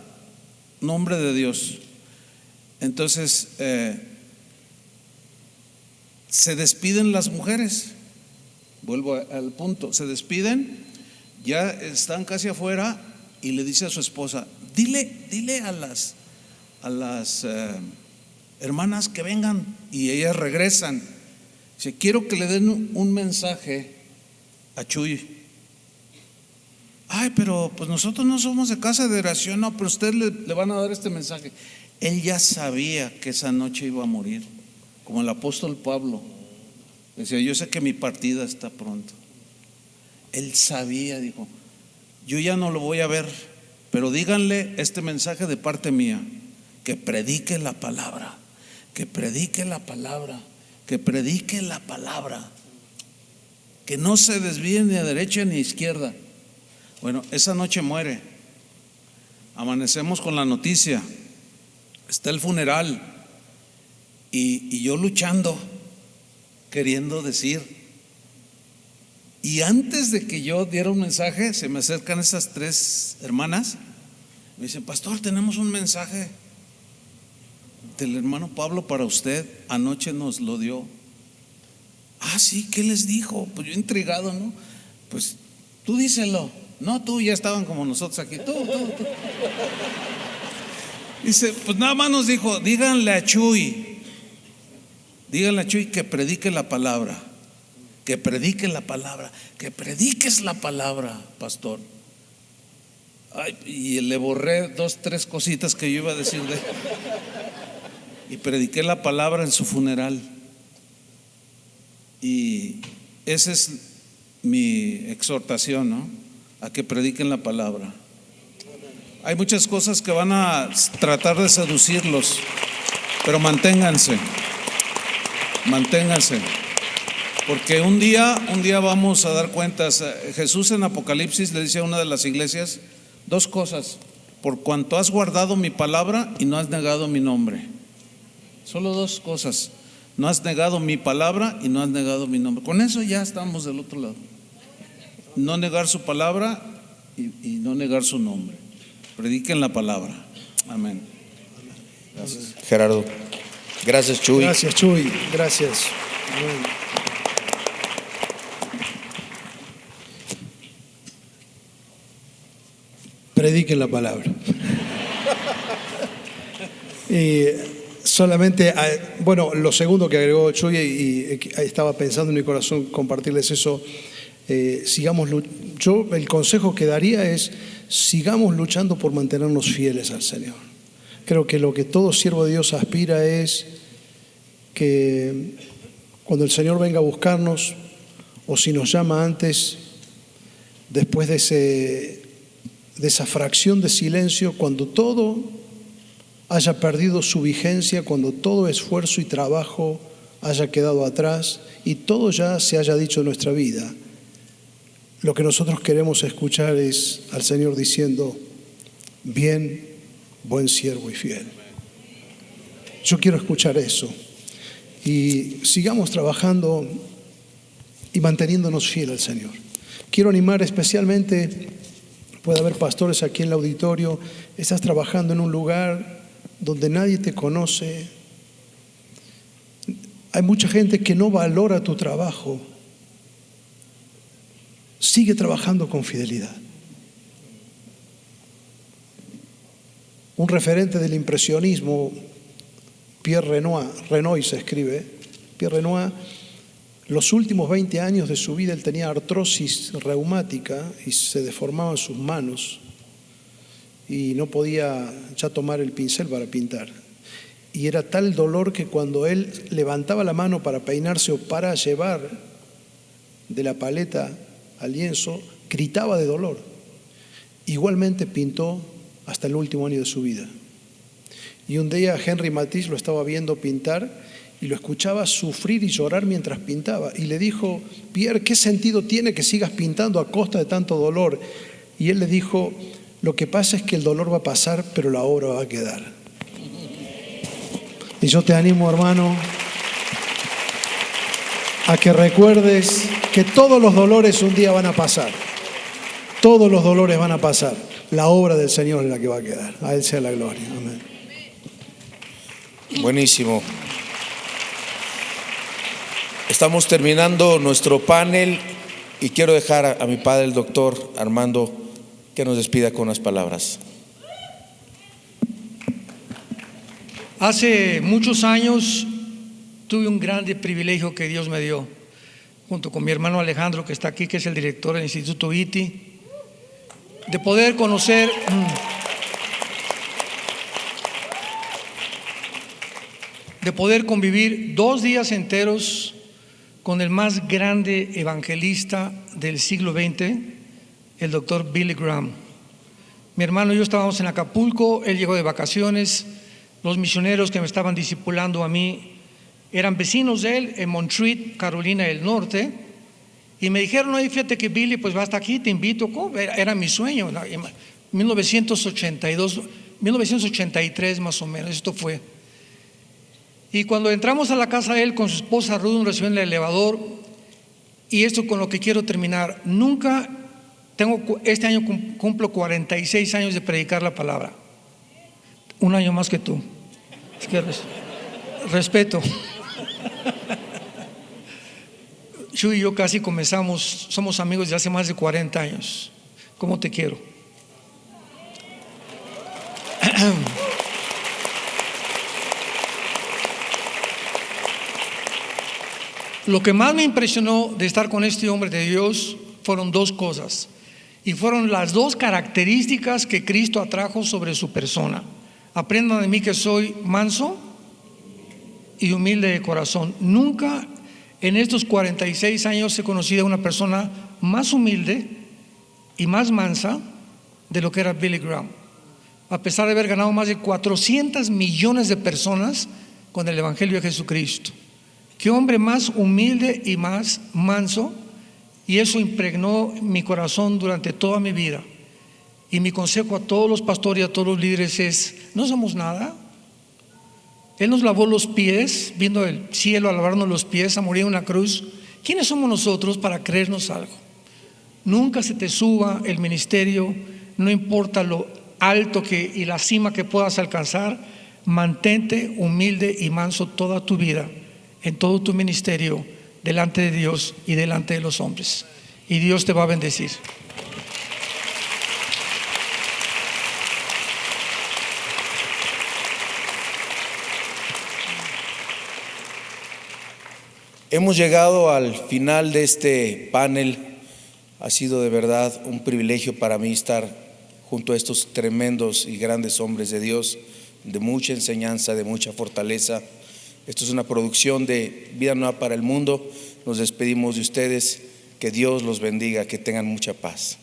nombre de Dios. Entonces, se despiden las mujeres. Vuelvo al punto, se despiden, ya están casi afuera y le dice a su esposa, dile a las hermanas que vengan, y ellas regresan. Dice, quiero que le den un mensaje a Chuy. Pero pues nosotros no somos de casa de oración. No, pero ustedes le van a dar este mensaje. Él ya sabía que esa noche iba a morir, como el apóstol Pablo decía, yo sé que mi partida está pronto. Él sabía, dijo, yo ya no lo voy a ver, pero díganle este mensaje de parte mía, que predique la palabra, que predique la palabra, que predique la palabra, que no se desvíe ni a derecha ni a izquierda. Bueno, esa noche muere. Amanecemos con la noticia. Está el funeral. Y yo luchando, queriendo decir. Y antes de que yo diera un mensaje, se me acercan esas 3 hermanas. Me dicen: pastor, tenemos un mensaje del hermano Pablo para usted. Anoche nos lo dio. Ah, sí, ¿qué les dijo? Pues yo intrigado, ¿no? Pues tú díselo. No, tú, ya estaban como nosotros aquí. Tú. Dice, pues nada más nos dijo: díganle a Chuy que predique la palabra. Que predique la palabra. Que prediques la palabra, pastor. Ay, y le borré 2, 3 cositas que yo iba a decir de él. Y prediqué la palabra en su funeral. Y esa es mi exhortación, ¿no? A que prediquen la palabra. Hay muchas cosas que van a tratar de seducirlos, pero manténganse, porque un día vamos a dar cuentas. Jesús en Apocalipsis le dice a una de las iglesias 2 cosas: por cuanto has guardado mi palabra y no has negado mi nombre. Solo 2 cosas: no has negado mi palabra y no has negado mi nombre. Con eso ya estamos del otro lado. No negar su palabra y no negar su nombre. Prediquen la palabra. Amén. Gracias, Gerardo. Gracias, Chuy. Gracias, Chuy. Gracias. Amén. Prediquen la palabra. Y solamente, bueno, lo segundo que agregó Chuy, y estaba pensando en mi corazón compartirles eso. Yo el consejo que daría es: sigamos luchando por mantenernos fieles al Señor. Creo que lo que todo siervo de Dios aspira es que cuando el Señor venga a buscarnos, o si nos llama antes, después de esa fracción de silencio, cuando todo haya perdido su vigencia, cuando todo esfuerzo y trabajo haya quedado atrás y todo ya se haya dicho en nuestra vida, lo que nosotros queremos escuchar es al Señor diciendo: bien, buen siervo y fiel. Yo quiero escuchar eso. Y sigamos trabajando y manteniéndonos fiel al Señor. Quiero animar especialmente, puede haber pastores aquí en el auditorio, estás trabajando en un lugar donde nadie te conoce. Hay mucha gente que no valora tu trabajo. Sigue trabajando con fidelidad. Un referente del impresionismo, Pierre Renoir se escribe. Pierre Renoir, los últimos 20 años de su vida él tenía artrosis reumática y se deformaban sus manos y no podía ya tomar el pincel para pintar. Y era tal dolor que cuando él levantaba la mano para peinarse o para llevar de la paleta al lienzo, gritaba de dolor. Igualmente pintó hasta el último año de su vida. Y un día Henry Matisse lo estaba viendo pintar y lo escuchaba sufrir y llorar mientras pintaba. Y le dijo: Pierre, ¿qué sentido tiene que sigas pintando a costa de tanto dolor? Y él le dijo: lo que pasa es que el dolor va a pasar, pero la obra va a quedar. Y yo te animo, hermano, a que recuerdes que todos los dolores un día van a pasar. Todos los dolores van a pasar. La obra del Señor es la que va a quedar. A Él sea la gloria. Amén. Buenísimo. Estamos terminando nuestro panel y quiero dejar a mi padre, el doctor Armando, que nos despida con unas palabras. Hace muchos años tuve un grande privilegio que Dios me dio, junto con mi hermano Alejandro, que está aquí, que es el director del Instituto ITI, de poder conocer de poder convivir 2 días enteros con el más grande evangelista del siglo XX, el doctor Billy Graham. Mi hermano y yo estábamos en Acapulco, él llegó de vacaciones. Los misioneros que me estaban discipulando a mí eran vecinos de él en Montreat, Carolina del Norte, Y me dijeron, oye, fíjate que Billy pues va hasta aquí, te invito. Era mi sueño, ¿no? 1982, 1983 más o menos, esto fue. Y cuando entramos a la casa de él con su esposa Ruth, nos recibió en el elevador. Y esto con lo que quiero terminar, este año cumplo 46 años de predicar la palabra. Un año más que tú. Es que respeto. Chuy y yo casi comenzamos, somos amigos de hace más de 40 años. ¿Cómo te quiero? Lo que más me impresionó de estar con este hombre de Dios fueron dos cosas, y fueron las dos características que Cristo atrajo sobre su persona. Aprendan de mí que soy manso y humilde de corazón. Nunca en estos 46 años he conocido a una persona más humilde y más mansa de lo que era Billy Graham, a pesar de haber ganado más de 400 millones de personas con el Evangelio de Jesucristo. Qué hombre más humilde y más manso, y eso impregnó mi corazón durante toda mi vida. Y mi consejo a todos los pastores y a todos los líderes es: no somos nada. Él nos lavó los pies, viendo el cielo a lavarnos los pies, a morir en una cruz. ¿Quiénes somos nosotros para creernos algo? Nunca se te suba el ministerio, no importa lo alto y la cima que puedas alcanzar. Mantente humilde y manso toda tu vida, en todo tu ministerio, delante de Dios y delante de los hombres. Y Dios te va a bendecir. Hemos llegado al final de este panel. Ha sido de verdad un privilegio para mí estar junto a estos tremendos y grandes hombres de Dios, de mucha enseñanza, de mucha fortaleza. Esto es una producción de Vida Nueva para el Mundo. Nos despedimos de ustedes. Que Dios los bendiga, que tengan mucha paz.